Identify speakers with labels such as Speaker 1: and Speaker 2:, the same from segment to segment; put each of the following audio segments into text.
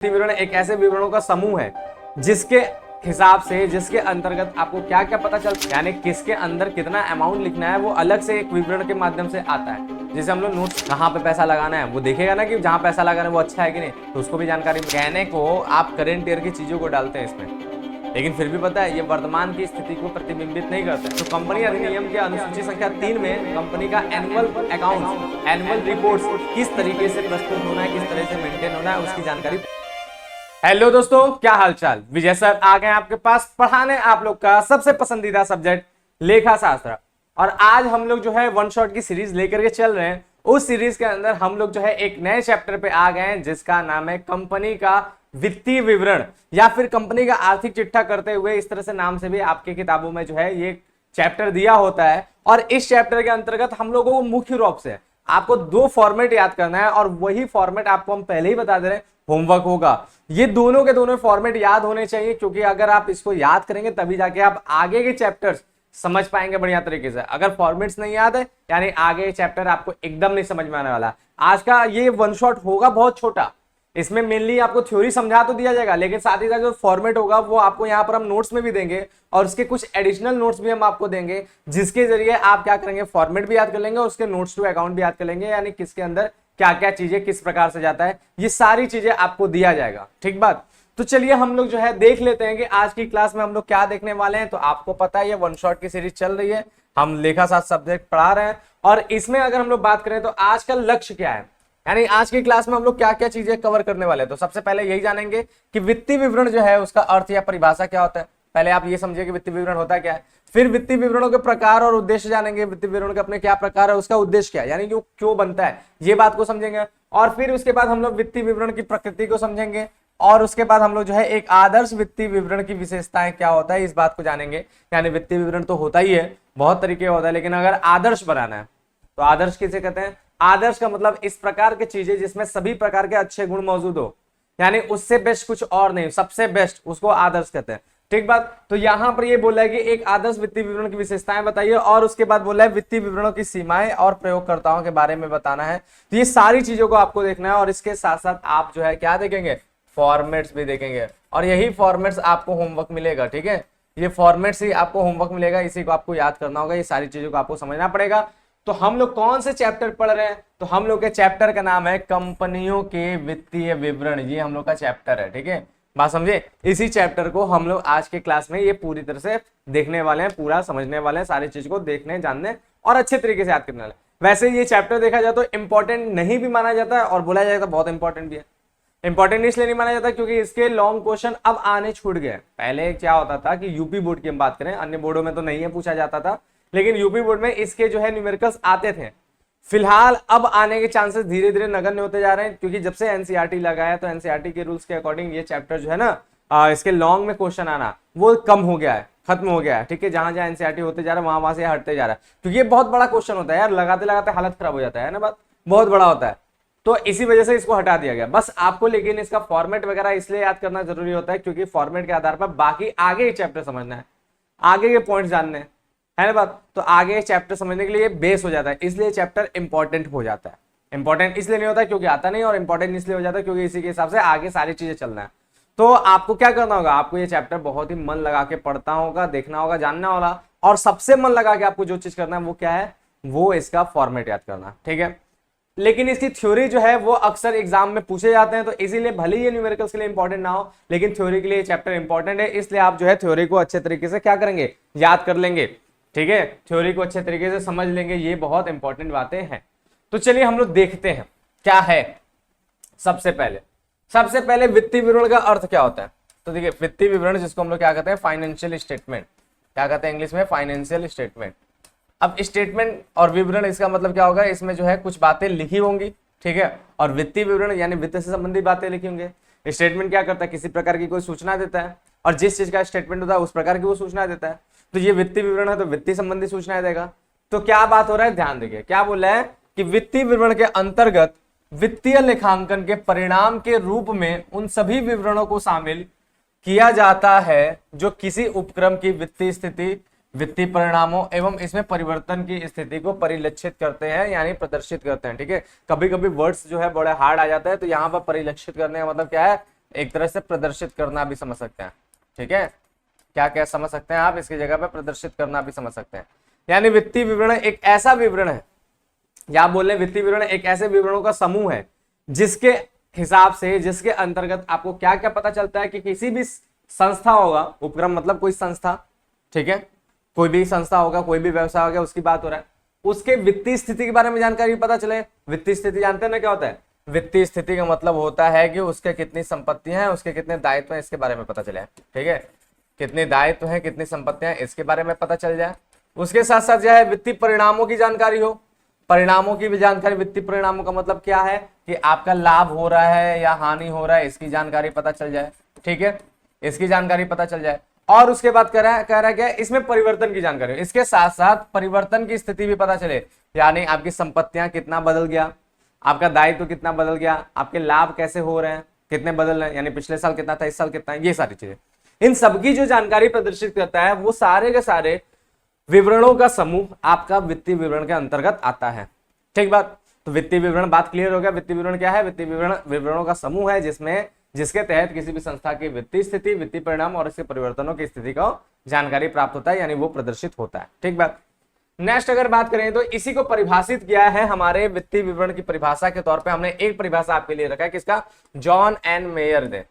Speaker 1: विवरण एक ऐसे विवरणों का समूह है जिसके हिसाब से, जिसके अंतर्गत आपको क्या क्या पता चलता है, यानी किसके अंदर कितना अमाउंट लिखना है, वो अलग से एक विवरण के माध्यम से आता है। जैसे हम लोग नोट्स कहाँ पे पैसा लगाना है वो देखेगा ना, कि जहाँ पैसा लगाना है वो अच्छा है कि नहीं, तो उसको भी जानकारी। कहने को आप करंट ईयर की चीजों को डालते हैं इसमें, लेकिन फिर भी पता है ये वर्तमान की स्थिति को प्रतिबिंबित नहीं करता है। तो कंपनी अधिनियम के अनुसूची संख्या 3 में कंपनी का एनुअल अकाउंट, एनुअल रिपोर्ट्स किस तरीके से प्रस्तुत होना है, किस तरह से मेंटेन होना है, उसकी जानकारी। हेलो दोस्तों, क्या हालचाल। विजय सर आ गए आपके पास पढ़ाने आप लोग का सबसे पसंदीदा सब्जेक्ट लेखा शास्त्र। और आज हम लोग जो है वन शॉट की सीरीज लेकर के चल रहे हैं। उस सीरीज के अंदर हम लोग जो है एक नए चैप्टर पे आ गए हैं जिसका नाम है कंपनी का वित्तीय विवरण, या फिर कंपनी का आर्थिक चिट्ठा करते हुए, इस तरह से नाम से भी आपके किताबों में जो है ये चैप्टर दिया होता है। और इस चैप्टर के अंतर्गत हम लोगों को मुख्य रूप से आपको 2 फॉर्मेट याद करना है, और वही फॉर्मेट आपको हम पहले ही बता दे रहे हैं, होमवर्क होगा। ये दोनों के दोनों फॉर्मेट याद होने चाहिए, क्योंकि अगर आप इसको याद करेंगे तभी जाके आप आगे के चैप्टर्स समझ पाएंगे बढ़िया तरीके से। अगर फॉर्मेट्स नहीं याद है, यानी आगे चैप्टर आपको एकदम नहीं समझ में आने वाला। आज का ये वन शॉट होगा बहुत छोटा, इसमें मेनली आपको थ्योरी समझा तो दिया जाएगा, लेकिन साथ ही साथ जो फॉर्मेट होगा वो आपको यहाँ पर हम नोट्स में भी देंगे, और उसके कुछ एडिशनल नोट्स भी हम आपको देंगे, जिसके जरिए आप क्या करेंगे, फॉर्मेट भी याद कर लेंगे और उसके नोट्स टू अकाउंट भी याद कर लेंगे, यानी किसके अंदर क्या क्या चीजें किस प्रकार से जाता है, ये सारी चीजें आपको दिया जाएगा। ठीक बात। तो चलिए हम लोग जो है देख लेते हैं कि आज की क्लास में हम लोग क्या देखने वाले हैं। तो आपको पता है ये वन शॉट की सीरीज चल रही है, हम लेखा शास्त्र सब्जेक्ट पढ़ा रहे हैं, और इसमें अगर हम लोग बात करें तो आज का लक्ष्य क्या है, यानी आज की क्लास में हम लोग क्या क्या चीजें कवर करने वाले हैं। तो सबसे पहले यही जानेंगे कि वित्तीय विवरण जो है उसका अर्थ या परिभाषा क्या होता है। पहले आप ये समझिए कि वित्तीय विवरण होता क्या है। फिर वित्तीय विवरणों के प्रकार और उद्देश्य जानेंगे, वित्तीय विवरण के अपने क्या प्रकार है, उसका उद्देश्य क्या है, यानी कि वो क्यों बनता है, ये बात को समझेंगे। और फिर उसके बाद हम लोग वित्तीय विवरण की प्रकृति को समझेंगे, और उसके बाद हम लोग जो है एक आदर्श वित्तीय विवरण की विशेषताएं क्या होता है इस बात को जानेंगे। यानी वित्तीय विवरण तो होता ही है, बहुत तरीके होता है, लेकिन अगर आदर्श बनाना है तो आदर्श किसे कहते हैं। आदर्श का मतलब इस प्रकार की चीजें जिसमें सभी प्रकार के अच्छे गुण मौजूद हो, यानी उससे बेस्ट कुछ और नहीं, सबसे बेस्ट, उसको आदर्श कहते हैं। ठीक बात। तो यहां पर ये बोला है कि एक आदर्श वित्तीय विवरण की विशेषताएं बताइए, और उसके बाद बोला है वित्तीय विवरणों की सीमाएं और प्रयोगकर्ताओं के बारे में बताना है। तो ये सारी चीजों को आपको देखना है, और इसके साथ साथ आप जो है क्या देखेंगे, फॉर्मेट्स भी देखेंगे, और यही फॉर्मेट्स आपको होमवर्क मिलेगा। ठीक है, ये फॉर्मेट्स ही आपको होमवर्क मिलेगा, इसी को आपको याद करना होगा, ये सारी चीजों को आपको समझना पड़ेगा। तो हम लोग कौन से चैप्टर पढ़ रहे हैं, तो हम लोग के चैप्टर का नाम है कंपनियों के वित्तीय विवरण, ये हम लोग का चैप्टर है। ठीक है, बात समझे। इसी चैप्टर को हम लोग आज के क्लास में ये पूरी तरह से देखने वाले हैं, पूरा समझने वाले हैं, सारी चीज को देखने, जानने और अच्छे तरीके से याद करने वाले। वैसे ये चैप्टर देखा जाए तो इंपॉर्टेंट नहीं भी माना जाता है, और बोला जाएगा बहुत इंपॉर्टेंट भी है। इंपॉर्टेंट इसलिए नहीं माना जाता क्योंकि इसके लॉन्ग क्वेश्चन अब आने छूट गए। पहले क्या होता था कि यूपी बोर्ड की हम बात करें, अन्य बोर्डों में तो नहीं है, पूछा जाता था, लेकिन यूपी बोर्ड में इसके जो है न्यूमेरिकल्स आते थे। फिलहाल अब आने के चांसेस धीरे धीरे नगण्य होते जा रहे हैं, क्योंकि जब से एनसीईआरटी लगाया तो एनसीईआरटी के रूल्स के अकॉर्डिंग ये चैप्टर जो है ना, इसके लॉन्ग में क्वेश्चन आना वो कम हो गया है, खत्म हो गया है। ठीक है, जहां जहां एनसीईआरटी होते जा रहा है वहां से हटते जा रहा है, क्योंकि ये बहुत बड़ा क्वेश्चन होता है यार, लगाते लगाते हालत खराब हो जाता है ना, बात बहुत बड़ा होता है। तो इसी वजह से इसको हटा दिया गया बस आपको। लेकिन इसका फॉर्मेट वगैरह इसलिए याद करना जरूरी होता है क्योंकि फॉर्मेट के आधार पर बाकी आगे चैप्टर समझना है, आगे के पॉइंट जानने हैं, है ना बात। तो आगे चैप्टर समझने के लिए बेस हो जाता है, इसलिए चैप्टर इंपॉर्टेंट हो जाता है। इंपॉर्टेंट इसलिए नहीं होता क्योंकि आता नहीं, और इंपॉर्टेंट इसलिए हो जाता है क्योंकि इसी के हिसाब से आगे सारी चीजें चलना है। तो आपको क्या करना होगा, आपको ये चैप्टर बहुत ही मन लगा के पढ़ना होगा, देखना होगा, जानना होगा, और सबसे मन लगा के आपको जो चीज करना है वो क्या है, वो इसका फॉर्मेट याद करना। ठीक है, लेकिन इसकी थ्योरी जो है वो अक्सर एग्जाम में पूछे जाते हैं, तो इसीलिए भले ही ये न्यूमेरिकल्स के लिए इंपॉर्टेंट ना हो, लेकिन थ्योरी के लिए चैप्टर इंपॉर्टेंट है, इसलिए आप जो है थ्योरी को अच्छे तरीके से क्या करेंगे, याद कर लेंगे। ठीक है, थ्योरी को अच्छे तरीके से समझ लेंगे, ये बहुत इंपॉर्टेंट बातें हैं। तो चलिए हम लोग देखते हैं क्या है। सबसे पहले वित्तीय विवरण का अर्थ क्या होता है। तो देखिए, वित्तीय विवरण जिसको हम लोग क्या कहते हैं, फाइनेंशियल स्टेटमेंट, क्या कहते हैं इंग्लिश में, फाइनेंशियल स्टेटमेंट। अब स्टेटमेंट और विवरण इसका मतलब क्या होगा, इसमें जो है कुछ बातें लिखी होंगी। ठीक है, और वित्तीय विवरण यानी वित्त से संबंधित बातें लिखी होंगी। स्टेटमेंट क्या करता है, किसी प्रकार की कोई सूचना देता है, और जिस चीज का स्टेटमेंट होता है उस प्रकार की वो सूचना देता है। तो ये वित्तीय विवरण है, तो वित्तीय संबंधी सूचनाएं देगा। तो क्या बात हो रहा है, ध्यान देखिए, क्या बोल रहा है कि वित्तीय विवरण के अंतर्गत वित्तीय लेखांकन के परिणाम के रूप में उन सभी विवरणों को शामिल किया जाता है जो किसी उपक्रम की वित्तीय स्थिति, वित्तीय परिणामों एवं इसमें परिवर्तन की स्थिति को परिलक्षित करते हैं, यानी प्रदर्शित करते हैं। ठीक है, कभी कभी वर्ड्स जो है बड़े हार्ड आ जाता है, तो यहाँ पर परिलक्षित करने का मतलब क्या है, एक तरह से प्रदर्शित करना भी समझ सकते हैं। ठीक है, क्या क्या समझ सकते हैं आप इसकी जगह पे, प्रदर्शित करना भी समझ सकते हैं। यानी वित्तीय विवरण एक ऐसा विवरण है, या बोल रहे वित्तीय विवरण एक ऐसे विवरणों का समूह है जिसके हिसाब से, जिसके अंतर्गत आपको क्या क्या पता चलता है कि किसी भी संस्था होगा, उपक्रम मतलब कोई संस्था, ठीक है, कोई भी संस्था होगा, कोई भी व्यवसाय होगा, उसकी बात हो रहा है, उसके वित्तीय स्थिति के बारे में जानकारी पता चले। वित्तीय स्थिति जानते हैं ना क्या होता है? वित्तीय स्थिति का मतलब होता है कि उसके कितनी संपत्तियां हैं, उसके कितने दायित्व हैं, इसके बारे में पता चले। ठीक है, कितने दायित्व हैं, कितनी संपत्तियां, इसके बारे में पता चल जाए। उसके साथ साथ जो है वित्तीय परिणामों की जानकारी हो, परिणामों की भी जानकारी। वित्तीय परिणामों का मतलब क्या है कि आपका लाभ हो रहा है या हानि हो रहा है, इसकी जानकारी पता चल जाए। ठीक है, इसकी जानकारी पता चल जाए। और उसके बाद कह रहा है क्या, इसमें परिवर्तन की जानकारी, इसके साथ साथ परिवर्तन की स्थिति भी पता चले, यानी आपकी संपत्तियां कितना बदल गया, आपका दायित्व कितना बदल गया, आपके लाभ कैसे हो रहे हैं, कितने बदल रहे हैं, यानी पिछले साल कितना था, इस साल कितना है, ये सारी चीजें, इन सबकी जो जानकारी प्रदर्शित करता है, वो सारे के सारे विवरणों का समूह आपका वित्तीय विवरण के अंतर्गत आता है। ठीक बात, तो वित्तीय विवरण, बात क्लियर हो गया। वित्तीय विवरण क्या है? वित्तीय विवरण विवरणों का समूह है जिसके तहत किसी भी संस्था की वित्तीय स्थिति, वित्तीय परिणाम और इसके परिवर्तनों की स्थिति को जानकारी प्राप्त होता है, यानी वो प्रदर्शित होता है। ठीक बात। नेक्स्ट अगर बात करें तो इसी को परिभाषित किया है हमारे वित्तीय विवरण की परिभाषा के तौर पे, हमने एक परिभाषा आपके लिए रखा है, किसका? जॉन एन मेयर ने।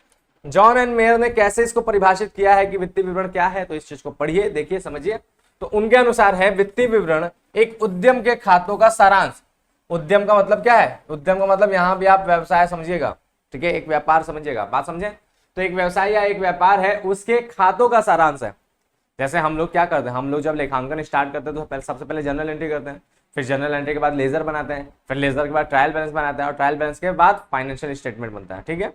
Speaker 1: जॉन एन मेयर ने कैसे इसको परिभाषित किया है कि वित्तीय विवरण क्या है, तो इस चीज को पढ़िए, देखिए, समझिए। तो उनके अनुसार है वित्तीय विवरण एक उद्यम के खातों का सारांश। उद्यम का मतलब क्या है? उद्यम का मतलब यहां भी आप व्यवसाय समझिएगा, ठीक है, एक व्यापार समझिएगा, बात समझे। तो एक व्यवसाय या एक व्यापार है, उसके खातों का सारांश है। जैसे हम लोग क्या करते हैं, हम लोग जब लेखांकन स्टार्ट करते हैं तो सबसे पहले जर्नल एंट्री करते हैं, फिर जर्नल एंट्री के बाद लेजर बनाते हैं, फिर लेजर के बाद ट्रायल बैलेंस बनाते हैं, और ट्रायल बैलेंस के बाद फाइनेंशियल स्टेटमेंट बनता है। ठीक है,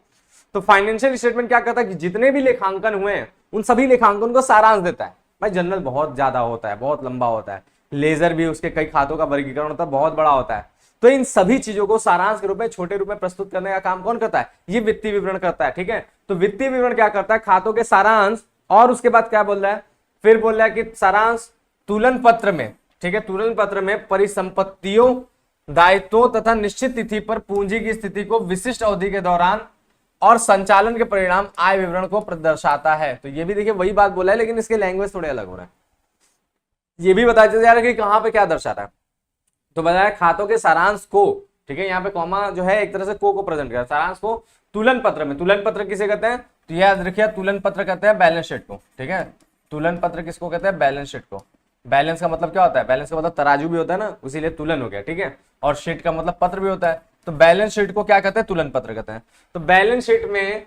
Speaker 1: तो फाइनेंशियल स्टेटमेंट क्या करता है कि जितने भी लेखांकन हुए हैं उन सभी लेखांकन को सारांश देता है। भाई जनरल बहुत ज्यादा होता है, बहुत लंबा होता है, लेजर भी उसके कई खातों का वर्गीकरण होता है, बहुत बड़ा होता है। तो इन सभी चीजों को सारांश के रूप में, छोटे रूप में प्रस्तुत करने का काम कौन करता है? ये वित्तीय विवरण करता है। ठीक है, तो वित्तीय विवरण क्या करता है? खातों के सारांश, और उसके बाद क्या बोल रहा है, फिर बोल रहा है कि सारांश तुलन पत्र में, ठीक है, तुलन पत्र में परिसंपत्तियों, दायित्वों तथा निश्चित तिथि पर पूंजी की स्थिति को विशिष्ट अवधि के दौरान और संचालन के परिणाम आय विवरण को दर्शाता है। तो ये भी देखिए वही बात बोला है, लेकिन इसके लैंग्वेज थोड़े अलग हो रहा है। ये भी बताया जा रहा है कि कहां पे क्या दर्शाता है। तो बताया खातों के सारांश को, ठीक है, यहाँ पे कॉमा जो है एक तरह से को प्रेजेंट कर, सारांश को तुलन पत्र में। तुलन पत्र किसे कहते हैं? तो याद रखिए, तुलन पत्र कहते हैं बैलेंस शीट को। ठीक है, तुलन पत्र किसको कहते हैं? बैलेंस शीट को। बैलेंस का मतलब क्या होता है? बैलेंस का मतलब तराजू भी होता है ना, इसीलिए तुलन हो गया। ठीक है, और शीट का मतलब पत्र भी होता है, तो बैलेंस शीट को क्या कहते हैं? तुलन पत्र कहते हैं। तो बैलेंस शीट में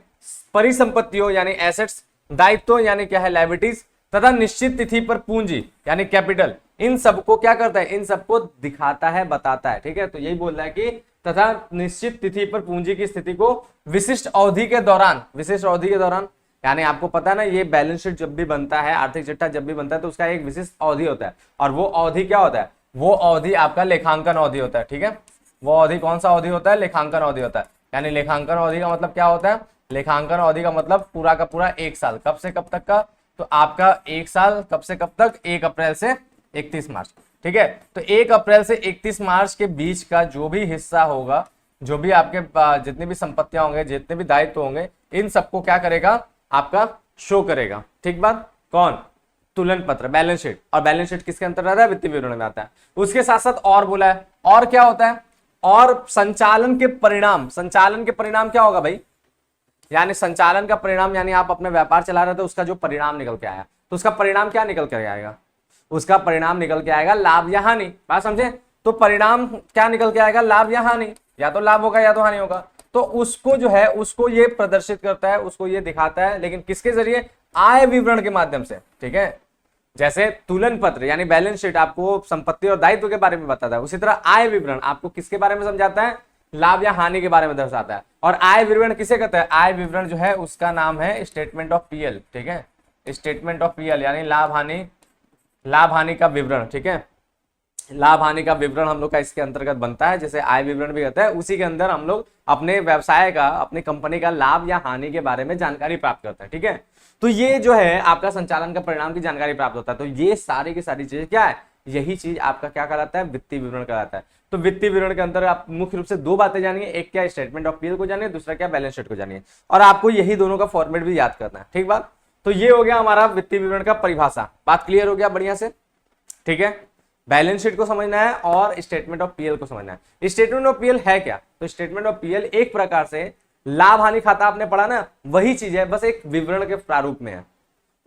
Speaker 1: परिसंपत्तियों यानी एसेट्स, दायित्व यानी क्या है? लायबिलिटीज, तथा निश्चित तिथि पर पूंजी यानी कैपिटल, इन सबको क्या करता है? इन सबको दिखाता है, बताता है। ठीक है, तो यही बोल रहा है कि तथा निश्चित तिथि पर पूंजी की स्थिति को विशिष्ट अवधि के दौरान, विशिष्ट अवधि के दौरान, यानी आपको पता है ना, ये बैलेंस शीट जब भी बनता है, आर्थिक चिट्ठा जब भी बनता है, तो उसका एक विशिष्ट अवधि होता है, और वो अवधि क्या होता है? वो अवधि आपका लेखांकन अवधि होता है। ठीक है, वो अवधि कौन सा अवधि होता है? लेखांकन अवधि होता है। यानी लेखांकन अवधि का मतलब क्या होता है? लेखांकन अवधि का मतलब पूरा का पूरा एक साल। कब से कब तक का? तो आपका एक साल कब से कब तक? 1 अप्रैल से 31 मार्च। ठीक है, तो 1 अप्रैल से 31 मार्च के बीच का जो भी हिस्सा होगा, जो भी आपके जितनी भी संपत्तियां होंगे, जितने भी दायित्व होंगे, इन सबको क्या करेगा? आपका शो करेगा। ठीक बात। कौन? तुलन पत्र, बैलेंस शीट। और बैलेंस शीट किसके अंतर्गत आता है? वित्तीय विवरण में आता है। उसके साथ साथ और बोला है, और क्या होता है? और संचालन के परिणाम। संचालन के परिणाम क्या होगा भाई? यानी संचालन का परिणाम, यानी आप अपने व्यापार चला रहे थे, उसका जो परिणाम निकल के आया, तो उसका परिणाम क्या निकल के आएगा? उसका परिणाम निकल के आएगा लाभ या हानि। बात समझे? तो परिणाम क्या निकल के आएगा? लाभ या हानि, या तो लाभ होगा या तो हानि होगा। तो उसको जो है, उसको ये प्रदर्शित करता है, उसको ये दिखाता है, लेकिन किसके जरिए? आय विवरण के माध्यम से। ठीक है, जैसे तुलन पत्र यानी बैलेंस शीट आपको संपत्ति और दायित्व के बारे में बताता है, उसी तरह आय विवरण आपको किसके बारे में समझाता है? लाभ या हानि के बारे में दर्शाता है। और आय विवरण किसे कहते हैं? आय विवरण जो है उसका नाम है स्टेटमेंट ऑफ पीएल। ठीक है, स्टेटमेंट ऑफ पीएल यानी लाभ हानि का विवरण। ठीक है, लाभ हानि का विवरण हम लोग का इसके अंतर्गत बनता है, जैसे आय विवरण भी कहते हैं। उसी के अंदर हम लोग अपने व्यवसाय का, अपनी कंपनी का लाभ या हानि के बारे में जानकारी प्राप्त करते हैं। ठीक है, तो ये जो है आपका संचालन का परिणाम की जानकारी प्राप्त होता है। तो ये सारी की सारी चीजें क्या है? यही चीज आपका क्या कहलाता है, वित्तीय विवरण कहलाता है। तो वित्तीय विवरण के अंदर आप मुख्य रूप से दो बातें जानिए, एक क्या स्टेटमेंट ऑफ पीएल को जानिए, दूसरा क्या बैलेंस शीट को जानिए, और आपको यही दोनों का फॉर्मेट भी याद करना है, ठीक बात। तो ये हो गया हमारा वित्तीय विवरण का परिभाषा, बात क्लियर हो गया बढ़िया से, ठीक है। बैलेंस शीट को समझना है और स्टेटमेंट ऑफ पीएल को समझना है। स्टेटमेंट ऑफ पीएल है क्या, तो स्टेटमेंट ऑफ पीएल एक प्रकार से लाभ हानि खाता आपने पढ़ा ना, वही चीज है, बस एक विवरण के प्रारूप में है।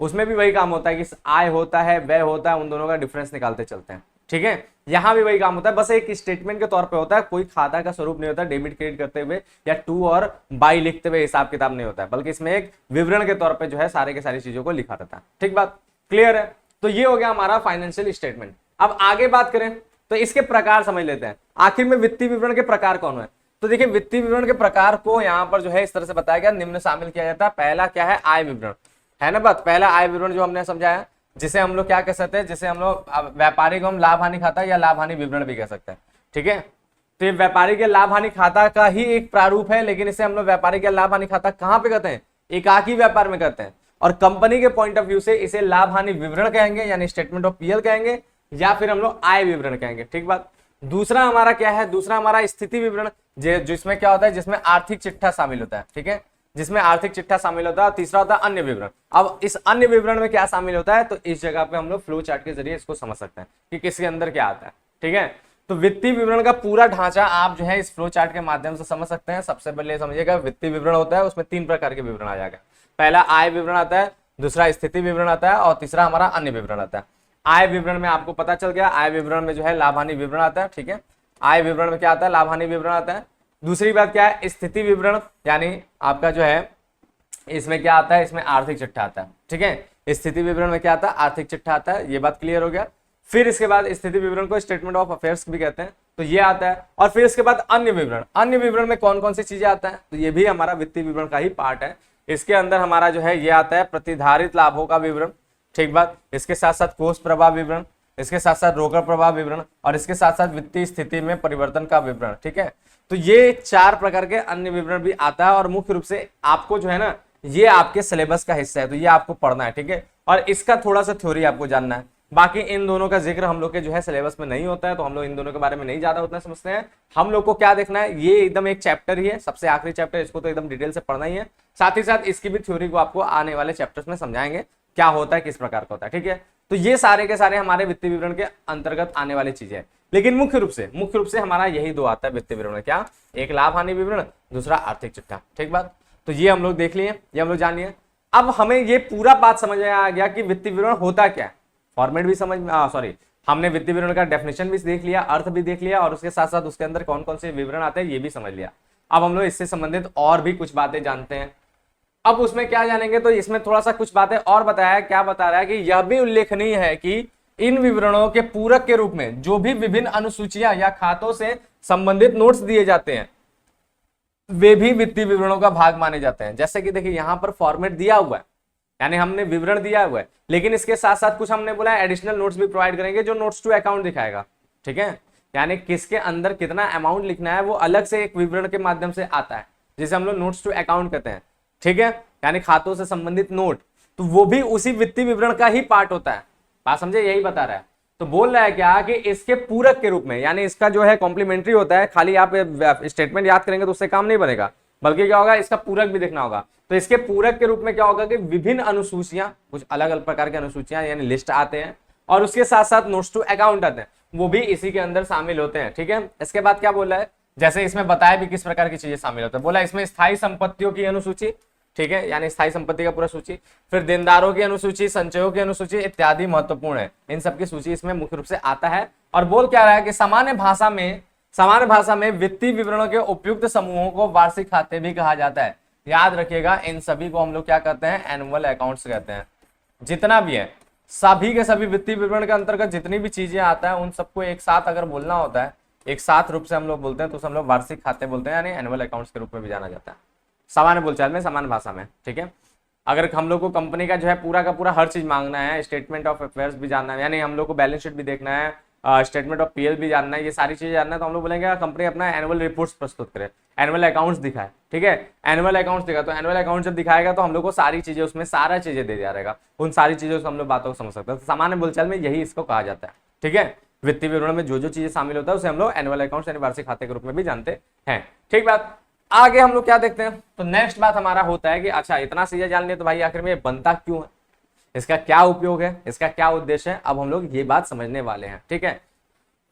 Speaker 1: उसमें भी वही काम होता है कि आय होता है, व्यय होता है, उन दोनों का डिफरेंस निकालते चलते हैं, ठीक है। यहां भी वही काम होता है, बस एक स्टेटमेंट के तौर पे होता है, कोई खाता का स्वरूप नहीं होता डेबिट क्रेडिट करते हुए या टू और बाई लिखते हुए हिसाब किताब नहीं होता है, बल्कि इसमें एक विवरण के तौर पे जो है सारे के सारी चीजों को लिखा रहता है, ठीक बात क्लियर है। तो ये हो गया हमारा फाइनेंशियल स्टेटमेंट। अब आगे बात करें तो इसके प्रकार समझ लेते हैं, आखिर में वित्तीय विवरण के प्रकार कौन है। तो देखिए वित्तीय विवरण के प्रकार को यहाँ पर जो है इस तरह से बताया गया, निम्न शामिल किया जाता है। पहला क्या है, आय विवरण, है ना बात, पहला आय विवरण जो हमने समझाया, जिसे हम लोग क्या कह सकते हैं, जिसे हम लोग व्यापारी को हम लाभ हानि खाता या लाभ हानि विवरण भी कह सकते हैं, ठीक है। तो ये व्यापारी के लाभ हानि खाता का ही एक प्रारूप है, लेकिन इसे हम लोग व्यापारी के लाभ हानि खाता कहाँ पे कहते हैं, एकाकी व्यापार में कहते हैं, और कंपनी के पॉइंट ऑफ व्यू से इसे लाभ हानि विवरण कहेंगे, यानी स्टेटमेंट ऑफ पीएल कहेंगे, या फिर हम लोग आय विवरण कहेंगे, ठीक बात। दूसरा हमारा क्या है, दूसरा हमारा स्थिति विवरण, जिसमें क्या होता है, जिसमें आर्थिक चिट्ठा शामिल होता है, ठीक है, जिसमें आर्थिक चिट्ठा शामिल होता है। और तीसरा होता है अन्य विवरण। अब इस अन्य विवरण में क्या शामिल होता है, तो इस जगह पे हम लोग फ्लो चार्ट के जरिए इसको समझ सकते हैं कि किसके अंदर क्या आता है, ठीक है। तो वित्तीय विवरण का पूरा ढांचा आप जो है इस फ्लो चार्ट के माध्यम से समझ सकते हैं। सबसे पहले समझिएगा वित्तीय विवरण होता है, उसमें तीन प्रकार के विवरण आ जाएगा। पहला आय विवरण आता है, दूसरा स्थिति विवरण आता है, और तीसरा हमारा अन्य विवरण आता है। आय विवरण में आपको पता चल गया, आय विवरण में जो है लाभ हानि विवरण आता है, ठीक है। आय विवरण में क्या आता है, लाभ हानि विवरण आता है। दूसरी बात क्या है, स्थिति विवरण, यानी आपका जो है इसमें क्या आता है, इसमें आर्थिक चिट्ठा आता है, ठीक है। स्थिति विवरण में क्या आता है, आर्थिक चिट्ठा आता है, ये बात क्लियर हो गया। फिर इसके बाद स्थिति विवरण को स्टेटमेंट ऑफ अफेयर्स भी कहते हैं, तो ये आता है। और फिर इसके बाद अन्य विवरण, अन्य विवरण में कौन कौन सी चीजें आता है, तो ये भी हमारा वित्तीय विवरण का ही पार्ट है। इसके अंदर हमारा जो है ये आता है प्रतिधारित लाभों का विवरण, ठीक बात। इसके साथ साथ कोष प्रवाह विवरण, इसके साथ साथ रोकड़ प्रवाह विवरण, और इसके साथ साथ वित्तीय स्थिति में परिवर्तन का विवरण, ठीक है। तो ये चार प्रकार के अन्य विवरण भी आता है, और मुख्य रूप से आपको जो है ना ये आपके सिलेबस का हिस्सा है, तो ये आपको पढ़ना है, ठीक है। और इसका थोड़ा सा थ्योरी आपको जानना है। बाकी इन दोनों का जिक्र हम लोग के जो है सिलेबस में नहीं होता है, तो हम लोग इन दोनों के बारे में नहीं ज्यादा उतना समझते हैं। हम लोग को क्या देखना है, ये एकदम एक चैप्टर ही है, सबसे आखिरी चैप्टर, इसको तो एकदम डिटेल से पढ़ना ही है। साथ ही साथ इसकी भी थ्योरी को आपको आने वाले चैप्टर्स में समझाएंगे क्या होता है, किस प्रकार का होता है, ठीक है। तो ये सारे के सारे हमारे वित्तीय विवरण के अंतर्गत आने वाली चीजें हैं। लेकिन मुख्य रूप से हमारा यही दो आता है वित्तीय विवरण में, क्या, एक लाभ हानि विवरण, दूसरा आर्थिक चिट्ठा, ठीक बात। तो ये हम लोग देख लिए, ये हम लोग जान लिए। अब हमें ये पूरा बात समझ में आ गया कि वित्तीय विवरण होता क्या है, फॉर्मेट भी समझ में, सॉरी, हमने वित्तीय विवरण का डेफिनेशन भी देख लिया, अर्थ भी देख लिया, और उसके साथ साथ उसके अंदर कौन कौन से विवरण आते हैं ये भी समझ लिया। अब हम लोग इससे संबंधित और भी कुछ बातें जानते हैं। अब उसमें क्या जानेंगे, तो इसमें थोड़ा सा कुछ बातें और बताया है। क्या बता रहा है कि यह भी उल्लेखनीय है कि इन विवरणों के पूरक के रूप में जो भी विभिन्न अनुसूचियां या खातों से संबंधित नोट्स दिए जाते हैं वे भी वित्तीय विवरणों का भाग माने जाते हैं। जैसे कि देखिए यहाँ पर फॉर्मेट दिया हुआ है, यानी हमने विवरण दिया हुआ है, लेकिन इसके साथ साथ कुछ हमने बोला है एडिशनल नोट्स भी प्रोवाइड करेंगे जो नोट्स टू अकाउंट दिखाएगा, ठीक है। यानी किसके अंदर कितना अमाउंट लिखना है वो अलग से एक विवरण के माध्यम से आता है, जिसे हम लोग नोट्स टू अकाउंट कहते हैं, ठीक है। यानी खातों से संबंधित नोट, तो वो भी उसी वित्तीय विवरण का ही पार्ट होता है। बात समझे, यही बता रहा है। तो बोल रहा है क्या कि इसके पूरक के रूप में, यानी इसका जो है कॉम्प्लीमेंट्री होता है, खाली आप स्टेटमेंट याद करेंगे तो उससे काम नहीं बनेगा, बल्कि क्या होगा, इसका पूरक भी देखना होगा। तो इसके पूरक के रूप में क्या होगा कि विभिन्न अनुसूचियां, कुछ अलग अलग प्रकार की अनुसूचियां यानी लिस्ट आते हैं, और उसके साथ साथ नोट्स टू अकाउंट आते हैं, वो भी इसी के अंदर शामिल होते हैं, ठीक है। इसके बाद क्या बोला है, जैसे इसमें बताया भी किस प्रकार की चीजें शामिल होती है। बोला इसमें स्थायी संपत्तियों की अनुसूची, ठीक है, यानी स्थायी संपत्ति का पूरा सूची, फिर देनदारों की अनुसूची, संचयों की अनुसूची इत्यादि महत्वपूर्ण है। इन सब की सूची इसमें मुख्य रूप से आता है। और बोल क्या रहा है कि सामान्य भाषा में वित्तीय विवरणों के उपयुक्त समूहों को वार्षिक खाते भी कहा जाता है। याद रखिएगा, इन सभी को हम लोग क्या कहते हैं, एनुअल अकाउंट्स कहते हैं। जितना भी है सभी के सभी वित्तीय विवरण के अंतर्गत जितनी भी चीजें आता है उन सबको एक साथ अगर बोलना होता है, एक साथ रूप से हम लोग बोलते हैं, तो हम लोग वार्षिक खाते बोलते हैं, यानी एनुअल अकाउंट्स के रूप में भी जाना जाता है, सामान्य बोलचाल में, सामान्य भाषा में, ठीक है। अगर हम लोग को कंपनी का जो है पूरा का पूरा हर चीज मांगना है, स्टेटमेंट ऑफ अफेयर्स भी जानना है, यानी हम लोग को बैलेंस शीट भी देखना है, स्टेटमेंट ऑफ पीएल भी जानना है, ये सारी चीजें जानना है, तो हम लोग बोलेंगे कंपनी अपना एनुअल रिपोर्ट्स प्रस्तुत करे, एनुअल अकाउंट्स दिखाए, ठीक है। एनुअल अकाउंट्स दिखा, तो एनुअल अकाउंट जब दिखाएगा तो हम लोग को सारी चीजें, उसमें सारा चीजें दे दिया रहेगा, उन सारी चीजों से हम लोग बातों को समझ सकते हैं। तो सामान्य बोलचाल में यही इसको कहा जाता है, ठीक है। वित्तीय विवरण में जो जो चीजें शामिल होता है उसे हम लोग एनुअल अकाउंट्स यानी वार्षिक खाते के रूप में भी जानते हैं। ठीक बात। आगे हम लोग क्या देखते हैं, तो नेक्स्ट बात हमारा होता है कि अच्छा इतना चीजें जान लिया तो भाई आखिर में ये बनता क्यों है, इसका क्या उपयोग है, इसका क्या उद्देश्य है, अब हम लोग ये बात समझने वाले हैं। ठीक है,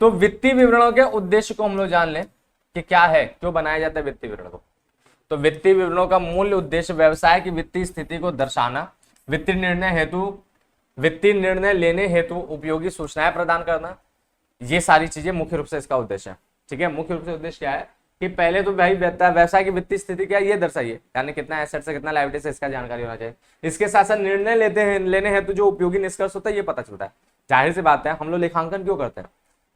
Speaker 1: तो वित्तीय विवरणों के उद्देश्य को हम लोग जान लें कि क्या है, क्यों बनाया जाता है वित्तीय विवरण को। तो वित्तीय विवरणों का मूल उद्देश्य व्यवसाय की वित्तीय स्थिति को दर्शाना, वित्तीय निर्णय लेने हेतु उपयोगी सूचनाएं प्रदान करना, ये सारी चीजें मुख्य रूप से इसका उद्देश्य है। ठीक है, मुख्य रूप से उद्देश्य क्या है कि पहले तो भाई व्यवसाय की वित्तीय स्थिति क्या है ये दर्शाइए, यानी कितना एसेट से कितना लायबिलिटी से, इसका जानकारी होना चाहिए। इसके साथ साथ निर्णय लेने हेतु जो उपयोगी निष्कर्ष होता है ये पता चलता है। जाहिर सी बात है, हम लोग लेखांकन क्यों करते हैं,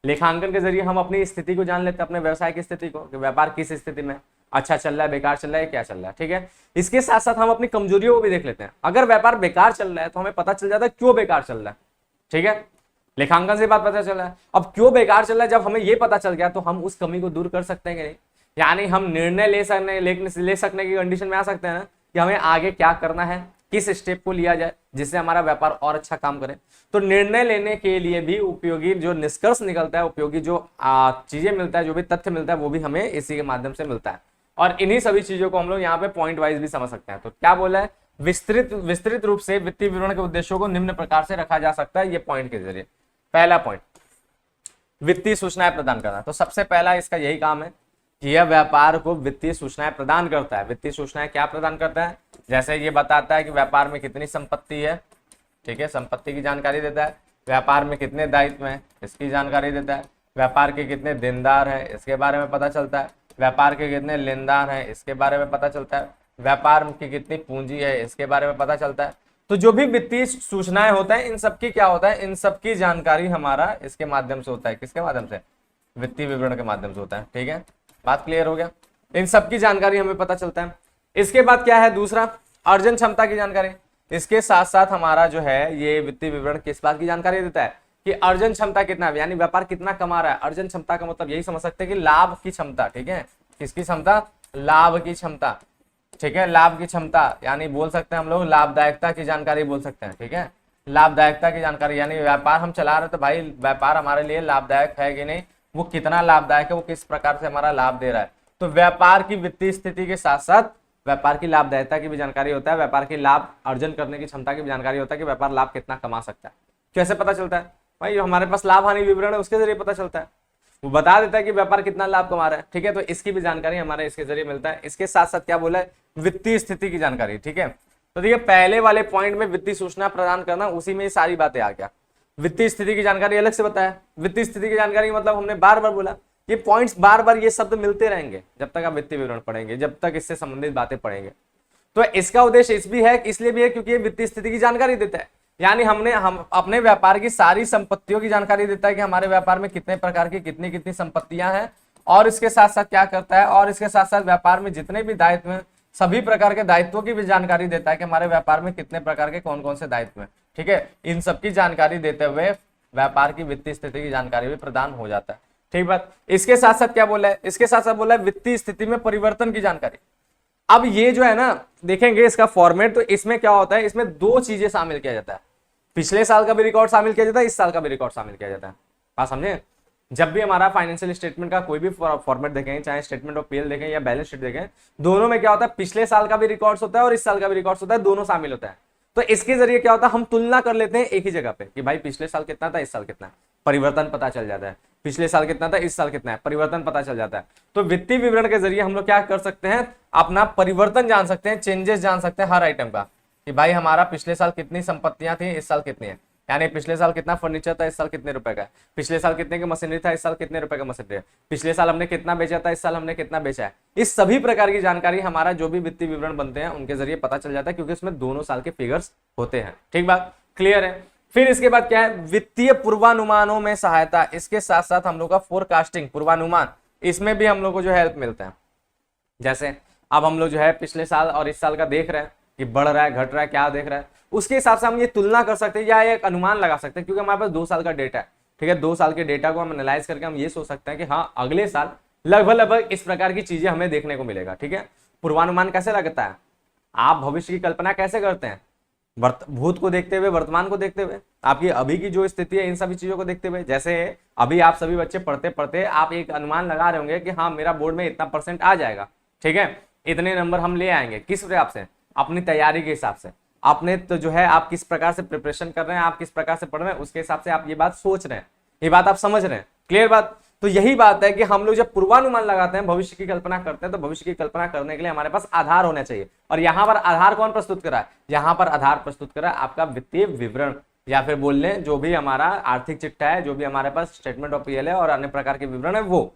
Speaker 1: लेखांकन के जरिए हम अपनी स्थिति को जान लेते हैं, अपने व्यवसाय की स्थिति को, कि व्यापार किस स्थिति में, अच्छा चल रहा है, बेकार चल रहा है, क्या चल रहा है। ठीक है, इसके साथ साथ हम अपनी कमजोरियों को भी देख लेते हैं। अगर व्यापार बेकार चल रहा है तो हमें पता चल जाता है क्यों बेकार चल रहा है। ठीक है, लेखांकन से बात पता चल रहा है। अब क्यों बेकार चल रहा है, जब हमें ये पता चल गया तो हम उस कमी को दूर कर सकते हैं कि नहीं, यानी हम निर्णय ले सकने की कंडीशन में आ सकते हैं ना, कि हमें आगे क्या करना है, किस स्टेप को लिया जाए जिससे हमारा व्यापार और अच्छा काम करे। तो निर्णय लेने के लिए भी उपयोगी जो निष्कर्ष निकलता है, उपयोगी जो चीजें मिलता है, जो भी तथ्य मिलता है, वो भी हमें इसी के माध्यम से मिलता है। और इन्हीं सभी चीजों को हम लोग यहाँ पे पॉइंट वाइज भी समझ सकते हैं। तो क्या बोला है, विस्तृत रूप से वित्तीय विवरण के उद्देश्यों को निम्न प्रकार से रखा जा सकता है ये पॉइंट के जरिए। पहला पॉइंट, वित्तीय सूचनाएं प्रदान करना। तो सबसे पहला इसका यही काम है कि यह व्यापार को वित्तीय सूचनाएं प्रदान करता है। वित्तीय सूचनाएं क्या प्रदान करता है, जैसे ये बताता है कि व्यापार में कितनी संपत्ति है, ठीक है, संपत्ति की जानकारी देता है, व्यापार में कितने दायित्व हैं इसकी जानकारी देता है, व्यापार के कितने देनदार हैं इसके बारे में पता चलता है, व्यापार के कितने लेनदार हैं इसके बारे में पता चलता है, व्यापार की कितनी पूंजी है इसके बारे में पता चलता है। तो जो भी वित्तीय सूचनाएं होता है इन सबकी क्या होता है, इन सबकी जानकारी हमारा इसके माध्यम से होता है। किसके माध्यम से, वित्तीय विवरण के माध्यम से होता है। ठीक है, बात क्लियर हो गया, इन सबकी जानकारी हमें पता चलता है। इसके बाद क्या है दूसरा, अर्जन क्षमता की जानकारी। इसके साथ साथ हमारा जो है ये वित्तीय विवरण किस बात की जानकारी देता है कि अर्जन क्षमता कितना है, यानी व्यापार कितना कमा रहा है। अर्जन क्षमता का मतलब यही समझ सकते हैं कि लाभ की क्षमता। ठीक है, किसकी क्षमता, लाभ की क्षमता। ठीक है, लाभ की क्षमता यानी बोल सकते हैं हम लोग लाभदायकता की जानकारी बोल सकते हैं। ठीक है, लाभदायकता की जानकारी यानी व्यापार हम चला रहे तो भाई व्यापार हमारे लिए लाभदायक है कि नहीं, वो कितना लाभदायक है, वो किस प्रकार से हमारा लाभ दे रहा है। तो व्यापार की वित्तीय स्थिति के साथ साथ व्यापार की लाभदायकता की भी जानकारी होता है, व्यापार की लाभ अर्जन करने की क्षमता की भी जानकारी होता है कि व्यापार लाभ कितना कमा सकता है। कैसे पता चलता है भाई, हमारे पास लाभ हानि विवरण है उसके जरिए पता चलता है, वो बता देता है कि व्यापार कितना लाभ कमा रहा है। ठीक है, तो इसकी भी जानकारी हमारे इसके जरिए मिलता है। इसके साथ साथ क्या बोला है, वित्तीय स्थिति की जानकारी। ठीक है, तो देखिए पहले वाले पॉइंट में वित्तीय सूचना प्रदान करना, उसी में सारी बातें आ गया। वित्तीय स्थिति की जानकारी अलग से बताया। वित्तीय स्थिति की जानकारी मतलब हमने बार बार बोला, ये पॉइंट्स बार बार ये शब्द मिलते रहेंगे जब तक आप वित्तीय विवरण पढ़ेंगे, जब तक इससे संबंधित बातें पढ़ेंगे। तो इसका उद्देश्य इसलिए भी है क्योंकि ये वित्तीय स्थिति की जानकारी देता है, यानी हम अपने व्यापार की सारी संपत्तियों की जानकारी देता है कि हमारे व्यापार में कितने प्रकार की कितनी कितनी संपत्तियां हैं, और इसके साथ साथ क्या करता है, और इसके साथ साथ व्यापार में जितने भी दायित्व हैं सभी प्रकार के दायित्वों की भी जानकारी देता है कि हमारे व्यापार में कितने प्रकार के कौन कौन से दायित्व हैं। ठीक है, इन सबकी जानकारी देते हुए व्यापार की वित्तीय स्थिति की जानकारी भी प्रदान हो जाता है। ठीक बात। इसके साथ साथ क्या बोला है, इसके साथ साथ बोला है वित्तीय स्थिति में परिवर्तन की जानकारी। अब ये जो है ना, देखेंगे इसका फॉर्मेट, तो इसमें क्या होता है, इसमें दो चीजें शामिल किया जाता है। पिछले साल का भी रिकॉर्ड शामिल किया जाता है, इस साल का भी रिकॉर्ड शामिल किया जाता है। बात समझे, जब भी हमारा फाइनेंशियल स्टेटमेंट का कोई भी फॉर्मेट देखें, चाहे स्टेटमेंट ऑफ पीएल देखें या बैलेंस शीट देखें, दोनों में क्या होता है, पिछले साल का भी रिकॉर्ड्स होता है और इस साल का भी रिकॉर्ड्स होता है, दोनों शामिल होता है। तो इसके जरिए क्या होता है, हम तुलना कर लेते हैं एक ही जगह पे कि भाई पिछले साल कितना था, इस साल कितना है, परिवर्तन पता चल जाता है। पिछले साल कितना था, इस साल कितना है, परिवर्तन पता चल जाता है। तो वित्तीय विवरण के जरिए हम लोग क्या कर सकते हैं, अपना परिवर्तन जान सकते हैं, चेंजेस जान सकते हैं हर आइटम का, कि भाई हमारा पिछले साल कितनी संपत्तियां थी, इस साल कितनी है, यानी पिछले साल कितना फर्नीचर था, इस साल कितने रुपए का है, पिछले साल कितने की मशीनरी था, इस साल कितने रुपए का मशीनरी है, पिछले साल हमने कितना बेचा था, इस साल हमने कितना बेचा है। इस सभी प्रकार की जानकारी हमारा जो भी वित्तीय विवरण बनते हैं उनके जरिए पता चल जाता है, क्योंकि उसमें दोनों साल के फिगर्स होते हैं। ठीक बात, क्लियर है। फिर इसके बाद क्या है, वित्तीय पूर्वानुमानों में सहायता। इसके साथ साथ हम लोग का फोरकास्टिंग, पूर्वानुमान, इसमें भी हम लोग को जो हेल्प मिलता है। जैसे अब हम लोग जो है पिछले साल और इस साल का देख रहे हैं कि बढ़ रहा है, घट रहा है, क्या देख रहा है, उसके हिसाब से हम ये तुलना कर सकते हैं या एक अनुमान लगा सकते हैं, क्योंकि हमारे पास 2 साल का डेटा है। ठीक है, 2 साल के डेटा को हम एनालाइज करके हम ये सोच सकते हैं कि हाँ अगले साल लगभग इस प्रकार की चीजें हमें देखने को मिलेगा। ठीक है, पूर्वानुमान कैसे लगता है, आप भविष्य की कल्पना कैसे करते हैं, भूत को देखते हुए, वर्तमान को देखते हुए, आपकी अभी की जो स्थिति है इन सभी चीजों को देखते हुए। जैसे अभी आप सभी बच्चे पढ़ते पढ़ते आप एक अनुमान लगा रहे होंगे कि हाँ मेरा बोर्ड में इतना % आ जाएगा, ठीक है, इतने नंबर हम ले आएंगे। किस हिसाब से? अपनी तैयारी के हिसाब से। आपने तो जो है आप किस प्रकार से प्रिपरेशन कर रहे हैं, आप किस प्रकार से पढ़ रहे हैं, उसके हिसाब से आप ये बात सोच रहे हैं, ये बात आप समझ रहे हैं। क्लियर बात? तो यही बात है कि हम लोग जब पूर्वानुमान लगाते हैं, भविष्य की कल्पना करते हैं, तो भविष्य की कल्पना करने के लिए हमारे पास आधार होना चाहिए। और यहां पर आधार कौन प्रस्तुत करा है? यहां पर आधार प्रस्तुत करा है आपका वित्तीय विवरण, या फिर बोल लें जो भी हमारा आर्थिक चिट्ठा है, जो भी हमारे पास स्टेटमेंट ऑफ पीएल है और अन्य प्रकार के विवरण है वो,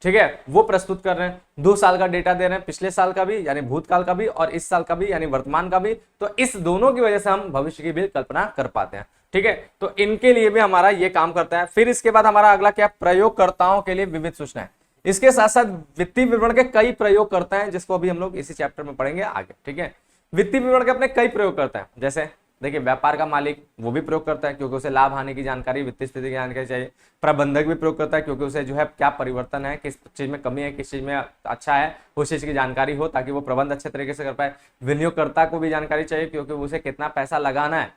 Speaker 1: ठीक है, वो प्रस्तुत कर रहे हैं। 2 साल का डेटा दे रहे हैं, पिछले साल का भी यानी भूतकाल का भी और इस साल का भी यानी वर्तमान का भी। तो इस दोनों की वजह से हम भविष्य की भी कल्पना कर पाते हैं, ठीक है। तो इनके लिए भी हमारा ये काम करता है। फिर इसके बाद हमारा अगला क्या? प्रयोगकर्ताओं के लिए विविध सूचनाएं। इसके साथ साथ वित्तीय विवरण के कई प्रयोग करते हैं, जिसको अभी हम लोग इसी चैप्टर में पढ़ेंगे आगे, ठीक है। वित्तीय विवरण के अपने कई प्रयोग करते हैं। जैसे देखिए, व्यापार का मालिक वो भी प्रयोग करता है क्योंकि उसे लाभ हानि की जानकारी, वित्तीय स्थिति की जानकारी चाहिए। प्रबंधक भी प्रयोग करता है क्योंकि उसे जो है क्या परिवर्तन है, किस चीज में कमी है, किस चीज में अच्छा है, उस चीज की जानकारी हो ताकि वो प्रबंध अच्छे तरीके से कर पाए। विनियोगकर्ता को भी जानकारी चाहिए क्योंकि उसे कितना पैसा लगाना है,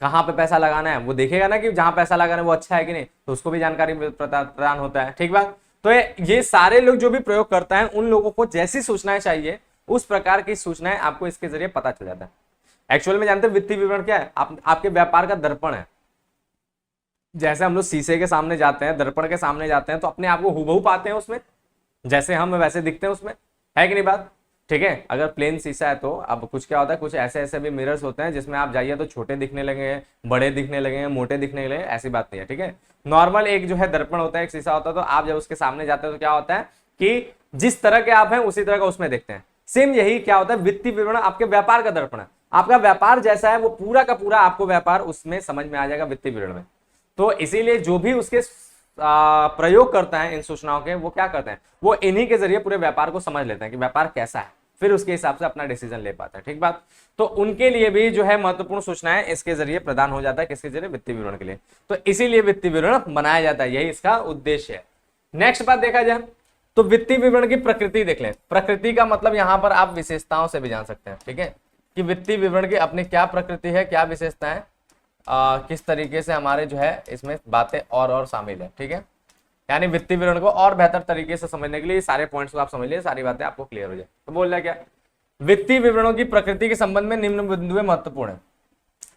Speaker 1: कहाँ पे पैसा लगाना है, वो देखेगा ना कि जहां पैसा लगाना है वो अच्छा है कि नहीं, तो उसको भी जानकारी प्रदान होता है, ठीक बात। तो ये सारे लोग जो भी प्रयोग करता है उन लोगों को जैसी सूचनाएं चाहिए उस प्रकार की सूचनाएं आपको इसके जरिए पता चल जाता है। एक्चुअल में जानते हैं वित्तीय विवरण क्या है? आपके व्यापार का दर्पण है। जैसे हम लोग शीशे के सामने जाते हैं, दर्पण के सामने जाते हैं, तो अपने आप को हूबहू पाते हैं उसमें, जैसे हम वैसे दिखते हैं उसमें, है कि नहीं बात? ठीक है। अगर प्लेन शीशा है तो अब कुछ क्या होता है, कुछ ऐसे ऐसे भी मिरर्स होते हैं जिसमें आप जाइए तो छोटे दिखने लगे, बड़े दिखने लगे, मोटे दिखने लगे, ऐसी बात नहीं है, ठीक है। नॉर्मल एक जो है दर्पण होता है, एक शीशा होता है, तो आप जब उसके सामने जाते हैं तो क्या होता है कि जिस तरह के आप हैं उसी तरह का उसमें देखते हैं। सेम यही क्या होता है, वित्तीय विवरण आपके व्यापार का दर्पण है। आपका व्यापार जैसा है वो पूरा का पूरा आपको व्यापार उसमें समझ में आ जाएगा वित्तीय विवरण में। तो इसीलिए जो भी उसके प्रयोग करता है इन सूचनाओं के, वो क्या करते हैं, वो इन्हीं के जरिए पूरे व्यापार को समझ लेते हैं कि व्यापार कैसा है, फिर उसके हिसाब से अपना डिसीजन ले पाता है, ठीक बात। तो उनके लिए भी जो है महत्वपूर्ण सूचनाएं इसके जरिए प्रदान हो जाता है, किसके जरिए? वित्तीय विवरण के लिए। तो इसीलिए वित्तीय विवरण बनाया जाता है, यही इसका उद्देश्य है। नेक्स्ट बात देखा जाए तो वित्तीय विवरण की प्रकृति देख लें। प्रकृति का मतलब यहां पर आप विशेषताओं से भी जान सकते हैं, ठीक है, कि वित्तीय विवरण की अपनी क्या प्रकृति है, क्या विशेषताएं, किस तरीके से हमारे जो है इसमें बातें और शामिल है, ठीक है। यानी वित्तीय विवरण को और बेहतर तरीके से समझने के लिए सारे पॉइंट्स को आप समझ लीजिए, सारी बातें आपको क्लियर हो जाए। तो बोल रहा क्या, वित्तीय विवरणों की प्रकृति के संबंध में निम्न बिंदुएं महत्वपूर्ण है।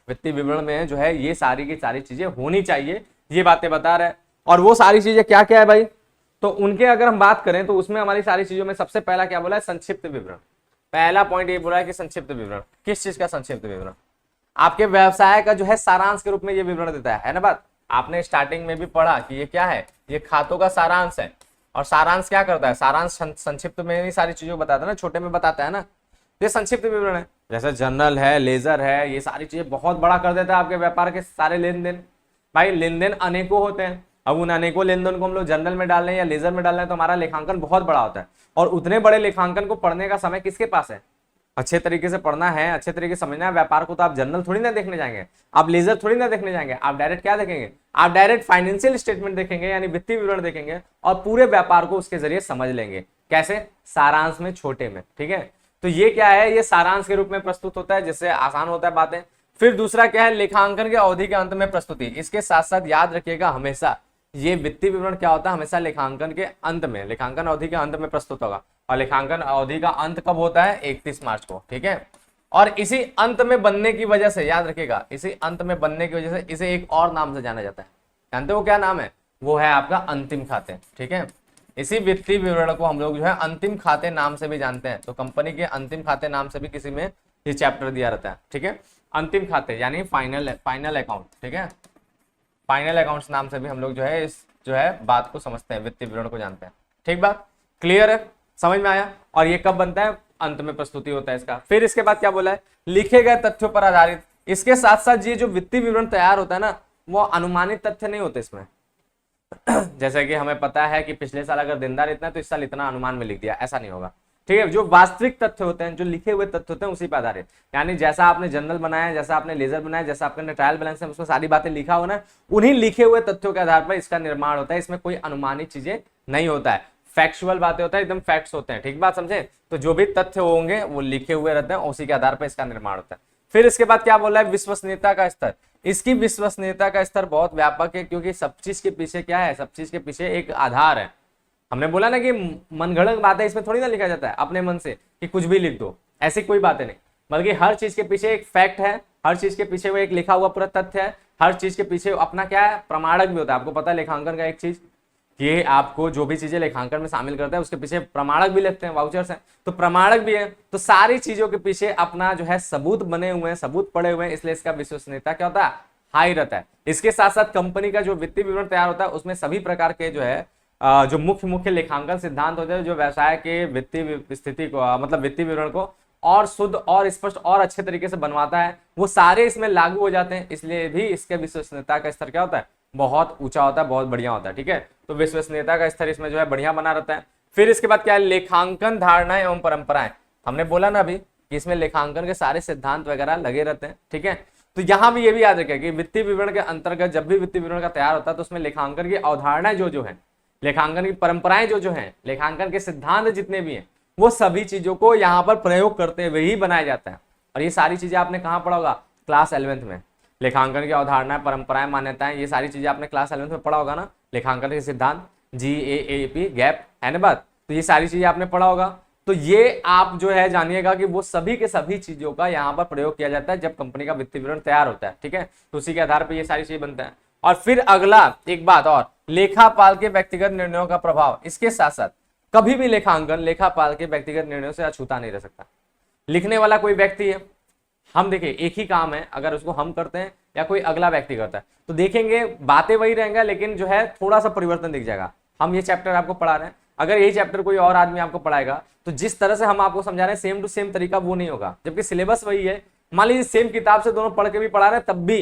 Speaker 1: वित्तीय विवरण में जो है ये सारी की सारी चीजें होनी चाहिए, ये बातें बता रहे हैं। और वो सारी चीजें क्या क्या है भाई, तो उनके अगर हम बात करें तो उसमें हमारी सारी चीजों में सबसे पहला क्या बोला है, संक्षिप्त विवरण। पहला पॉइंट ये बोला है कि संक्षिप्त विवरण। किस चीज का संक्षिप्त विवरण? आपके व्यवसाय का जो है सारांश के रूप में ये विवरण देता है ना बात। आपने स्टार्टिंग में भी पढ़ा कि ये क्या है, ये खातों का सारांश है। और सारांश क्या करता है, सारांश संक्षिप्त में भी सारी चीजों को बताता है ना, छोटे में बताता है ना, ये संक्षिप्त विवरण है। जैसे जर्नल है, लेजर है, ये सारी चीजें बहुत बड़ा कर देता है आपके व्यापार के सारे लेन देन। भाई लेन देन अनेकों होते हैं, अब उन अनेकों लेन देन को हम लोग जर्नल में डाल रहे हैं या लेजर में डाल रहे हैं तो हमारा लेखांकन बहुत बड़ा होता है। और उतने बड़े लेखांकन को पढ़ने का समय किसके पास है? अच्छे तरीके से पढ़ना है, अच्छे तरीके से समझना है व्यापार को, तो आप जर्नल थोड़ी ना देखने जाएंगे, आप लेजर थोड़ी ना देखने जाएंगे, आप डायरेक्ट क्या देखेंगे, आप डायरेक्ट फाइनेंशियल स्टेटमेंट देखेंगे, यानी वित्तीय विवरण देखेंगे और पूरे व्यापार को उसके जरिए समझ लेंगे। कैसे? सारांश में, छोटे में, ठीक है। तो ये क्या है, ये सारांश के रूप में प्रस्तुत होता है, जिससे आसान होता है बातें। फिर दूसरा क्या है, लेखांकन के अवधि के अंत में प्रस्तुति। इसके साथ साथ याद रखिएगा हमेशा ये वित्तीय विवरण क्या होता है, हमेशा लेखांकन के अंत में, लेखांकन अवधि के अंत में प्रस्तुत होगा। और लेखांकन अवधि का अंत कब होता है? 31 मार्च को, ठीक है। और इसी अंत में बनने की वजह से, याद रखिएगा, इसी अंत में बनने की वजह से इसे एक और नाम से जाना जाता है। जानते हो क्या नाम है? वो है आपका अंतिम खाते, ठीक है। इसी वित्तीय विवरण को हम लोग जो है अंतिम खाते नाम से भी जानते हैं। तो कंपनी के अंतिम खाते नाम से भी किसी में ये चैप्टर दिया रहता है, ठीक है। अंतिम खाते यानी फाइनल अकाउंट, ठीक है। फाइनल अकाउंट्स नाम से भी हम लोग जो है इस जो है बात को समझते हैं, वित्तीय विवरण को जानते हैं, ठीक बात, क्लियर है, समझ में आया। और ये कब बनता है? अंत में प्रस्तुति होता है इसका। फिर इसके बाद क्या बोला है, लिखे गए तथ्यों पर आधारित। इसके साथ साथ ये जो वित्तीय विवरण तैयार होता है ना, वो अनुमानित तथ्य नहीं होते इसमें। जैसे कि हमें पता है कि पिछले साल अगर देनदार इतना है तो इस साल इतना अनुमान में लिख दिया, ऐसा नहीं होगा, ठीक है। जो वास्तविक तथ्य होते हैं, जो लिखे हुए तथ्य होते हैं, उसी पर आधारित। यानी जैसा आपने जर्नल बनाया, जैसा आपने लेजर बनाया, जैसा आपने ट्रायल बैलेंस है, उसमें सारी बातें लिखा हो ना, उन्हीं लिखे हुए तथ्यों के आधार पर इसका निर्माण होता है। इसमें कोई अनुमानित चीजें नहीं होता है, फैक्चुअल बातें होता है, एकदम फैक्ट्स होते हैं, ठीक बात समझे। तो जो भी तथ्य होंगे वो लिखे हुए रहते हैं, उसी के आधार पर इसका निर्माण होता है। फिर इसके बाद क्या बोला है, विश्वसनीयता का स्तर। इसकी विश्वसनीयता का स्तर बहुत व्यापक है, क्योंकि सब चीज के पीछे क्या है, सब चीज के पीछे एक आधार है। हमने बोला ना कि मनगढ़ंत बातें इसमें थोड़ी ना लिखा जाता है अपने मन से कि कुछ भी लिख दो, ऐसी कोई बातें नहीं, बल्कि हर चीज के पीछे एक फैक्ट है, हर चीज के पीछे वो एक लिखा हुआ पूरा तथ्य है, हर चीज के पीछे अपना क्या है, प्रमाणक भी होता है। आपको पता है लेखांकन का एक चीज, कि आपको जो भी चीजें लेखांकन में शामिल करता है उसके पीछे प्रमाणक भी लिखते हैं, वाउचर्स हैं, तो प्रमाणक भी है। तो सारी चीजों के पीछे अपना जो है सबूत बने हुए हैं, सबूत पड़े हुए हैं, इसलिए इसका विश्वसनीयता क्या होता है, हाई रहता है। इसके साथ साथ कंपनी का जो वित्तीय विवरण तैयार होता है उसमें सभी प्रकार के जो है जो मुख्य मुख्य लेखांकन सिद्धांत होते हैं, जो व्यवसाय के वित्तीय स्थिति को मतलब वित्तीय विवरण को और शुद्ध और स्पष्ट और अच्छे तरीके से बनवाता है, वो सारे इसमें लागू हो जाते हैं। इसलिए भी इसके विश्वसनीयता का स्तर क्या होता है, बहुत ऊंचा होता है, बहुत बढ़िया होता है। ठीक है, तो विश्वसनीयता का स्तर इसमें जो है बढ़िया बना रहता है। फिर इसके बाद क्या है, लेखांकन धारणाएं एवं परंपराएं। हमने बोला ना अभी कि इसमें लेखांकन के सारे सिद्धांत वगैरह लगे रहते हैं। ठीक है, तो यहां भी ये भी याद रखें कि वित्तीय विवरण के अंतर्गत जब भी वित्तीय विवरण का तैयार होता है तो उसमें लेखांकन की अवधारणाएं जो है, लेखांकन की परंपराएं जो हैं, लेखांकन के सिद्धांत जितने भी हैं, वो सभी चीजों को यहाँ पर प्रयोग करते हुए ही बनाया जाता है। और ये सारी चीजें आपने कहाँ पढ़ा होगा, क्लास 11th में। लेखांकन की अवधारणाएं, परंपराएं, मान्यताएं, ये सारी चीजें आपने क्लास 11th में पढ़ा होगा ना। लेखांकन के सिद्धांत, GAAP, गैप, है ना बात, तो ये सारी चीजें आपने पढ़ा होगा। तो ये आप जो है जानिएगा कि वो सभी के सभी चीजों का यहाँ पर प्रयोग किया जाता है जब कंपनी का वित्तीय विवरण तैयार होता है। ठीक है, तो उसी के आधार पर ये सारी चीजें बनता है। और फिर अगला एक बात और, लेखापाल के व्यक्तिगत निर्णयों का प्रभाव। इसके साथ साथ कभी भी लेखांकन लेखापाल के व्यक्तिगत निर्णयों से अछूता नहीं रह सकता। लिखने वाला कोई व्यक्ति है, हम देखिए एक ही काम है, अगर उसको हम करते हैं या कोई अगला व्यक्ति करता है तो देखेंगे बातें वही रहेंगे, लेकिन जो है थोड़ा सा परिवर्तन दिख जाएगा। हम ये चैप्टर आपको पढ़ा रहे हैं, अगर यही चैप्टर कोई और आदमी आपको पढ़ाएगा तो जिस तरह से हम आपको समझा रहे हैं सेम टू सेम तरीका वो नहीं होगा, जबकि सिलेबस वही है। मान लीजिए सेम किताब से दोनों पढ़ के भी पढ़ा रहे हैं तब भी,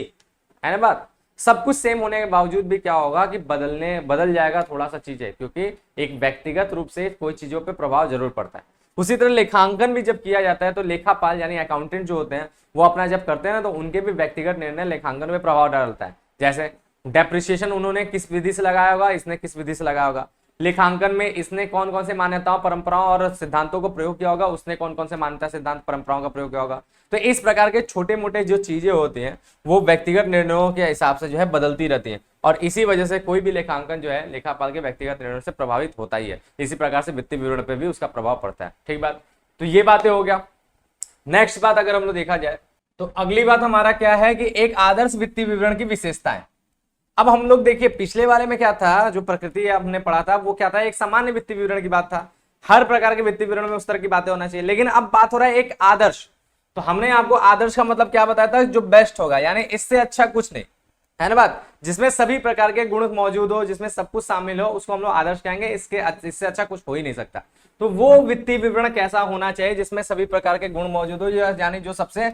Speaker 1: है ना बात, सब कुछ सेम होने के बावजूद भी क्या होगा कि बदल जाएगा थोड़ा सा चीजें, क्योंकि एक व्यक्तिगत रूप से कोई चीजों पे प्रभाव जरूर पड़ता है। उसी तरह लेखांकन भी जब किया जाता है तो लेखापाल यानी अकाउंटेंट जो होते हैं वो अपना जब करते हैं ना, तो उनके भी व्यक्तिगत निर्णय लेखांकन में प्रभाव डालता है। जैसे डेप्रिसिएशन उन्होंने किस विधि से लगाया होगा, इसने किस विधि से लगाया होगा, लेखांकन में इसने कौन कौन से मान्यताओं, परंपराओं और सिद्धांतों को प्रयोग किया होगा, उसने कौन कौन से मान्यता, सिद्धांत, परंपराओं का प्रयोग किया होगा। तो इस प्रकार के छोटे मोटे जो चीजें होती हैं वो व्यक्तिगत निर्णयों के हिसाब से जो है बदलती रहती हैं, और इसी वजह से कोई भी लेखांकन जो है लेखापाल के व्यक्तिगत निर्णयों से प्रभावित होता ही है। इसी प्रकार से वित्तीय विवरण पर भी उसका प्रभाव पड़ता है। ठीक बात, तो ये बातें हो गया। नेक्स्ट बात अगर हम लोग देखा जाए तो अगली बात हमारा क्या है कि एक आदर्श वित्तीय विवरण की विशेषताएं। अब हम लोग देखिए पिछले वाले में क्या था, जो प्रकृति हमने पढ़ा था वो क्या था, एक सामान्य वित्तीय विवरण की बात था, हर प्रकार के वित्तीय विवरण में उस तरह की बातें होना चाहिए। लेकिन अब बात हो रहा है एक आदर्श। तो हमने आपको आदर्श का मतलब क्या बताया था, जो बेस्ट होगा, यानी इससे अच्छा कुछ नहीं, है ना बात, जिसमें सभी प्रकार के गुण मौजूद हो, जिसमें सब कुछ शामिल हो, उसको हम लोग आदर्श कहेंगे। इससे अच्छा कुछ हो ही नहीं सकता। तो वो वित्तीय विवरण कैसा होना चाहिए जिसमें सभी प्रकार के गुण मौजूद हो, यानी जो सबसे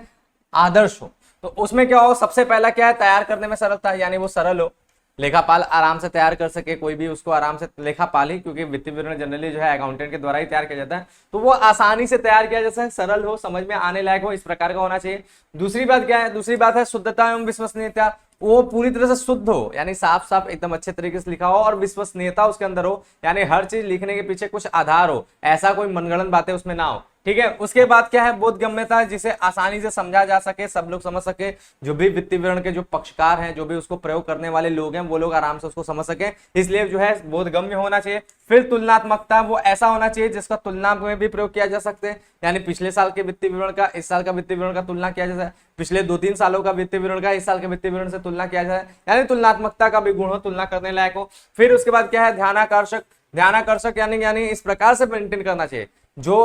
Speaker 1: आदर्श हो। तो उसमें क्या हो, सबसे पहला क्या है, तैयार करने में सरलता, यानी वो सरल हो, लेखापाल आराम से तैयार कर सके, कोई भी उसको आराम से, लेखापाल ही, क्योंकि वित्तीय विवरण जनरली जो है अकाउंटेंट के द्वारा ही तैयार किया जाता है, तो वो आसानी से तैयार किया जा, सरल हो, समझ में आने लायक हो, इस प्रकार का होना चाहिए। दूसरी बात क्या है, दूसरी बात है शुद्धता एवं विश्वसनीयता, वो पूरी तरह से शुद्ध हो, यानी साफ साफ एकदम अच्छे तरीके से लिखा हो, और विश्वसनीयता उसके अंदर हो, यानी हर चीज लिखने के पीछे कुछ आधार हो, ऐसा कोई मनगढ़ंत बातें उसमें ना हो। ठीक है, उसके बाद क्या है, बोधगम्यता, जिसे आसानी से समझा जा सके, सब लोग समझ सके, जो भी वित्तीय विवरण के जो पक्षकार हैं, जो भी उसको प्रयोग करने वाले लोग हैं, वो लोग आराम से उसको समझ सके, इसलिए जो है बोधगम्य होना चाहिए। फिर तुलनात्मकता, वो ऐसा होना चाहिए जिसका तुलना में भी प्रयोग किया जा सकते हैं, यानी पिछले साल के वित्तीय विवरण का इस साल का वित्तीय विवरण का तुलना किया जाए, पिछले 2-3 सालों का वित्तीय विवरण का इस साल के वित्तीय विवरण से तुलना किया जाए, यानी तुलनात्मकता का भी गुण हो, तुलना करने लायक हो। फिर उसके बाद क्या है, ध्यानाकर्षक, यानी इस प्रकार से मेंटेन करना चाहिए जो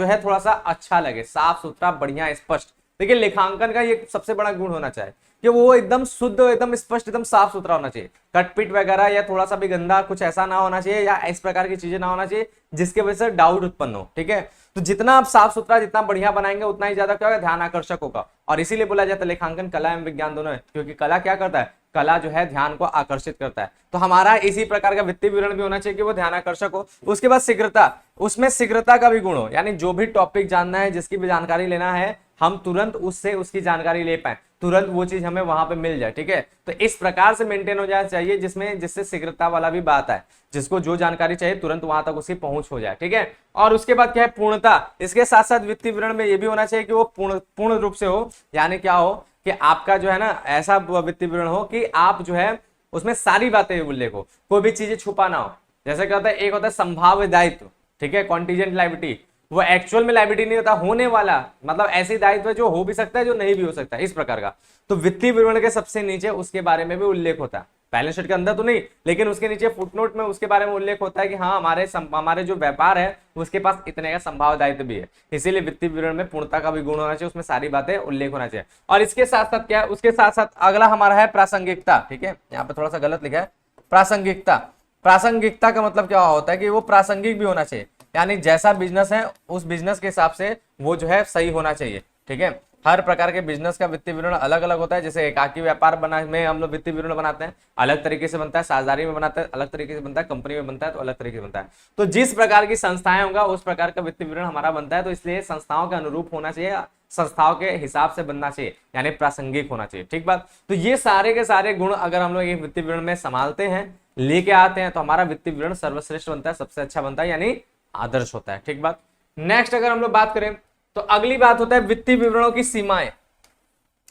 Speaker 1: है थोड़ा सा अच्छा लगे, साफ सुथरा, बढ़िया, स्पष्ट। देखिए लेखांकन का ये सबसे बड़ा गुण होना चाहिए कि वो एकदम शुद्ध, एकदम स्पष्ट, एकदम साफ सुथरा होना चाहिए, कटपिट वगैरह या थोड़ा सा भी गंदा कुछ ऐसा ना होना चाहिए, या इस प्रकार की चीजें ना होना चाहिए जिसके वजह से डाउट उत्पन्न हो। ठीक है, तो जितना आप साफ सुथरा, जितना बढ़िया बनाएंगे उतना ही ज्यादा क्या होगा, ध्यान आकर्षक होगा। और इसीलिए बोला जाता है लेखांकन कला एवं विज्ञान दोनों है, क्योंकि कला क्या करता है, कला जो है ध्यान को आकर्षित करता है। तो हमारा इसी प्रकार का वित्तीय विवरण भी होना चाहिए कि वो ध्यान आकर्षक हो। उसके बाद शीघ्रता, उसमें शीघ्रता का भी गुण हो, यानी जो भी टॉपिक जानना है, जिसकी भी जानकारी लेना है, हम तुरंत उससे उसकी जानकारी ले पाए, तुरंत वो चीज हमें वहां पे मिल जाए। ठीक है, तो इस प्रकार से मेंटेन हो जाना चाहिए जिससे शीघ्रता वाला भी बात है, जिसको जो जानकारी चाहिए तुरंत वहां तक उसकी पहुंच हो जाए। ठीक है, और उसके बाद क्या है, पूर्णता। इसके साथ साथ वित्तीय विवरण में ये भी होना चाहिए कि वो पूर्ण रूप से हो, यानी क्या हो कि आपका जो है ना ऐसा वित्तीय विवरण हो कि आप जो है उसमें सारी बातें उल्लेख हो, कोई भी चीजें छुपा ना हो। जैसे क्या होता है, एक होता है संभाव्य दायित्व, ठीक है, कॉन्टीजेंट लायबिलिटी, वो एक्चुअल में लायबिलिटी नहीं होता, होने वाला, मतलब ऐसी दायित्व है जो हो भी सकता है जो नहीं भी हो सकता है, इस प्रकार का। तो वित्तीय विवरण के सबसे नीचे उसके बारे में भी उल्लेख होता है, बैलेंस शीट के अंदर तो नहीं, लेकिन उसके नीचे फुटनोट में उसके बारे में उल्लेख होता है कि हाँ हमारे जो व्यापार है उसके पास इतने का संभाव्य दायित्व भी है। इसीलिए वित्तीय विवरण में पूर्णता का भी गुण होना चाहिए, उसमें सारी बातें उल्लेख होना चाहिए। और इसके साथ साथ क्या है, उसके साथ साथ अगला हमारा है प्रासंगिकता। ठीक है, यहाँ पे थोड़ा सा गलत लिखा है, प्रासंगिकता। प्रासंगिकता का मतलब क्या होता है कि वो प्रासंगिक भी होना चाहिए, यानी जैसा बिजनेस है उस बिजनेस के हिसाब से वो जो है सही होना चाहिए। ठीक है, हर प्रकार के बिजनेस का वित्तीय विवरण अलग अलग होता है। जैसे एकाकी व्यापार में हम लोग वित्तीय विवरण बनाते हैं, अलग तरीके से बनता है, साझेदारी में बनाते हैं अलग तरीके से बनता है, कंपनी में बनता है तो अलग तरीके से बनता है। तो जिस प्रकार की संस्थाएं होगा उस प्रकार का वित्तीय विवरण हमारा बनता है, तो इसलिए संस्थाओं के अनुरूप होना चाहिए, संस्थाओं के हिसाब से बनना चाहिए, यानी प्रासंगिक होना चाहिए। ठीक बात, तो ये सारे के सारे गुण अगर हम लोग एक वित्तीय विवरण में संभालते हैं, लेके आते हैं, तो हमारा वित्तीय विवरण सर्वश्रेष्ठ बनता है, सबसे अच्छा बनता है, यानी आदर्श होता है। ठीक बात, नेक्स्ट अगर हम लोग बात करें तो अगली बात होता है वित्तीय विवरणों की सीमाएं।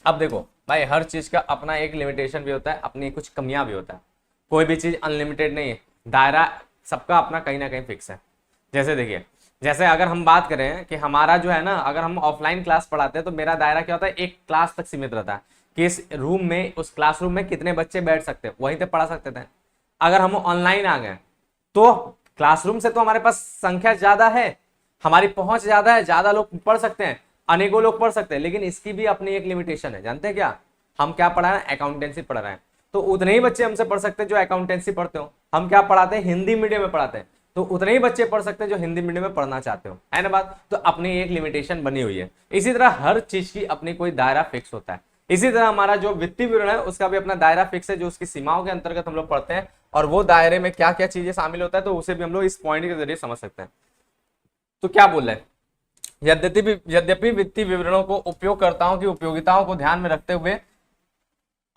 Speaker 1: अब देखो भाई, हर चीज का अपना एक लिमिटेशन भी होता है, अपनी कुछ कमियां भी होता है, कोई भी चीज अनलिमिटेड नहीं है, दायरा सबका अपना कहीं ना कहीं फिक्स है। जैसे देखिए, जैसे अगर हम बात करें कि हमारा जो है ना, अगर हम ऑफलाइन क्लास पढ़ाते हैं तो मेरा दायरा क्या होता है, एक क्लास तक सीमित रहता है कि इस रूम में, उस क्लासरूम में कितने बच्चे बैठ सकते हैं, वहीं तक पढ़ा सकते थे। अगर हम ऑनलाइन आ गए तो क्लासरूम से तो हमारे पास संख्या ज्यादा है, हमारी पहुंच ज्यादा है, ज्यादा लोग पढ़ सकते हैं, अनेकों लोग पढ़ सकते हैं, लेकिन इसकी भी अपनी एक लिमिटेशन है। जानते हैं क्या, हम क्या पढ़ा रहे हैं, अकाउंटेंसी पढ़ रहे हैं, तो उतने ही बच्चे हमसे पढ़ सकते हैं जो अकाउंटेंसी पढ़ते हो। हम क्या पढ़ाते हैं, हिंदी मीडियम में पढ़ाते हैं, तो उतने ही बच्चे पढ़ सकते हैं जो हिंदी मीडियम में पढ़ना चाहते हो, है ना बात। तो अपनी एक लिमिटेशन बनी हुई है। इसी तरह हर चीज की अपनी कोई दायरा फिक्स होता है। इसी तरह हमारा जो वित्तीय विवरण है उसका भी अपना दायरा फिक्स है, जो उसकी सीमाओं के अंतर्गत हम लोग पढ़ते हैं, और वो दायरे में क्या क्या चीजें शामिल होता है तो उसे भी हम लोग इस पॉइंट के जरिए समझ सकते हैं। तो क्या बोल रहे हैं, यद्यपि वित्तीय विवरणों को उपयोगकर्ताओं की उपयोगिताओं को ध्यान में रखते हुए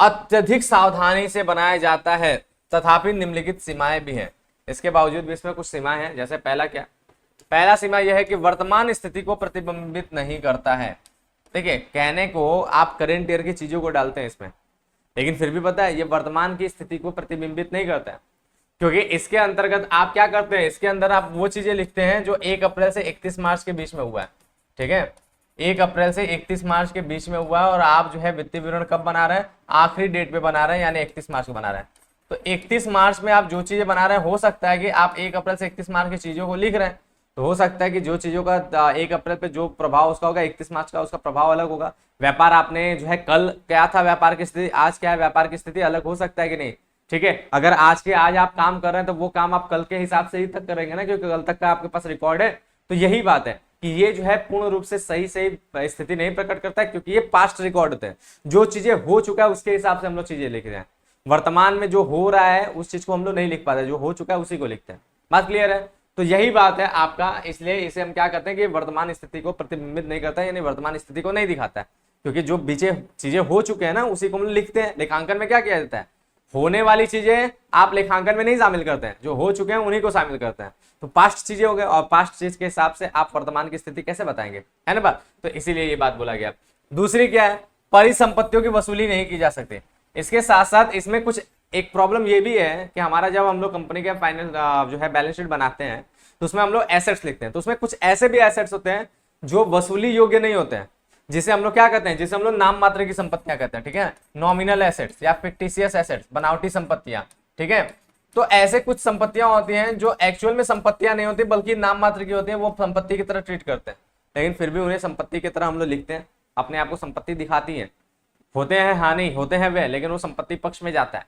Speaker 1: अत्यधिक सावधानी से बनाया जाता है, तथापि निम्नलिखित सीमाएं भी हैं। इसके बावजूद भी इसमें कुछ सीमाएं हैं। जैसे पहला सीमा यह है कि वर्तमान स्थिति को प्रतिबिंबित नहीं करता है। देखिए, कहने को आप करेंट ईयर की चीजों को डालते हैं इसमें, लेकिन फिर भी पता है ये वर्तमान की स्थिति को प्रतिबिंबित नहीं करता है, क्योंकि इसके अंतर्गत आप क्या करते हैं, इसके अंदर आप वो चीजें लिखते हैं जो 1 अप्रैल से 31 मार्च के बीच में हुआ है। ठीक है, 1 अप्रैल से 31 मार्च के बीच में हुआ है, और आप जो है वित्तीय विवरण कब बना रहे हैं, आखिरी डेट पे बना रहे हैं, यानी 31 मार्च को बना रहे हैं। तो 31 मार्च में आप जो चीजें बना रहे हैं, हो सकता है कि आप 1 अप्रैल से 31 मार्च की चीजों को लिख रहे हैं, तो हो सकता है कि जो चीजों का 1 अप्रैल पे जो प्रभाव उसका होगा, 31 मार्च का उसका प्रभाव अलग होगा। व्यापार आपने जो है कल क्या था व्यापार की स्थिति, आज क्या है व्यापार की स्थिति, अलग हो सकता है कि नहीं। ठीक है, अगर आज आप काम कर रहे हैं तो वो काम आप कल के हिसाब से ही तक करेंगे ना, क्योंकि कल तक का आपके पास रिकॉर्ड है। तो यही बात है कि ये जो है पूर्ण रूप से सही स्थिति नहीं प्रकट करता है, क्योंकि ये पास्ट रिकॉर्ड होते हैं। जो चीजें हो चुका है उसके हिसाब से हम लोग चीजें लिख रहे हैं, वर्तमान में जो हो रहा है उस चीज को हम लोग नहीं लिख पाते, जो हो चुका है उसी को लिखते हैं। बात क्लियर है, तो यही बात है आपका। इसलिए इसे हम क्या करते हैं कि वर्तमान स्थिति को प्रतिबिंबित नहीं करता है, यानी वर्तमान स्थिति को नहीं दिखाता है, क्योंकि जो बीचे चीजें हो चुके हैं ना उसी को हम लिखते हैं। लेखांकन में क्या किया जाता है, होने वाली चीजें आप लेखांकन में नहीं शामिल करते हैं, जो हो चुके हैं उन्हीं को शामिल करते हैं। तो पास्ट चीजें हो गए, और पास्ट चीज के हिसाब से आप वर्तमान की स्थिति कैसे बताएंगे, है ना बात। तो इसीलिए ये बात बोला गया। दूसरी क्या है, परिसंपत्तियों की वसूली नहीं की जा सकती। इसके साथ साथ इसमें कुछ एक प्रॉब्लम ये भी है कि हमारा जब हम लोग कंपनी के फाइनल जो है बैलेंस शीट बनाते हैं तो उसमें हम लोग एसेट्स लिखते हैं, तो उसमें कुछ ऐसे भी एसेट्स होते हैं जो वसूली योग्य नहीं होते हैं, जिसे हम लोग क्या कहते हैं, जिसे हम लोग नाम मात्र की संपत्तियां कहते हैं। ठीक है, नॉमिनल एसेट्स या फिक्टिशियस एसेट्स, बनावटी संपत्तियां। ठीक है, तो ऐसे कुछ संपत्तियां होती हैं जो एक्चुअल में संपत्तियां नहीं होती बल्कि नाम मात्र की होती हैं, वो संपत्ति की तरह ट्रीट करते हैं, लेकिन फिर भी उन्हें संपत्ति की तरह हम लोग लिखते हैं, अपने आप को संपत्ति दिखाती है, होते हैं हानि, होते हैं वे, लेकिन वो संपत्ति पक्ष में जाता है,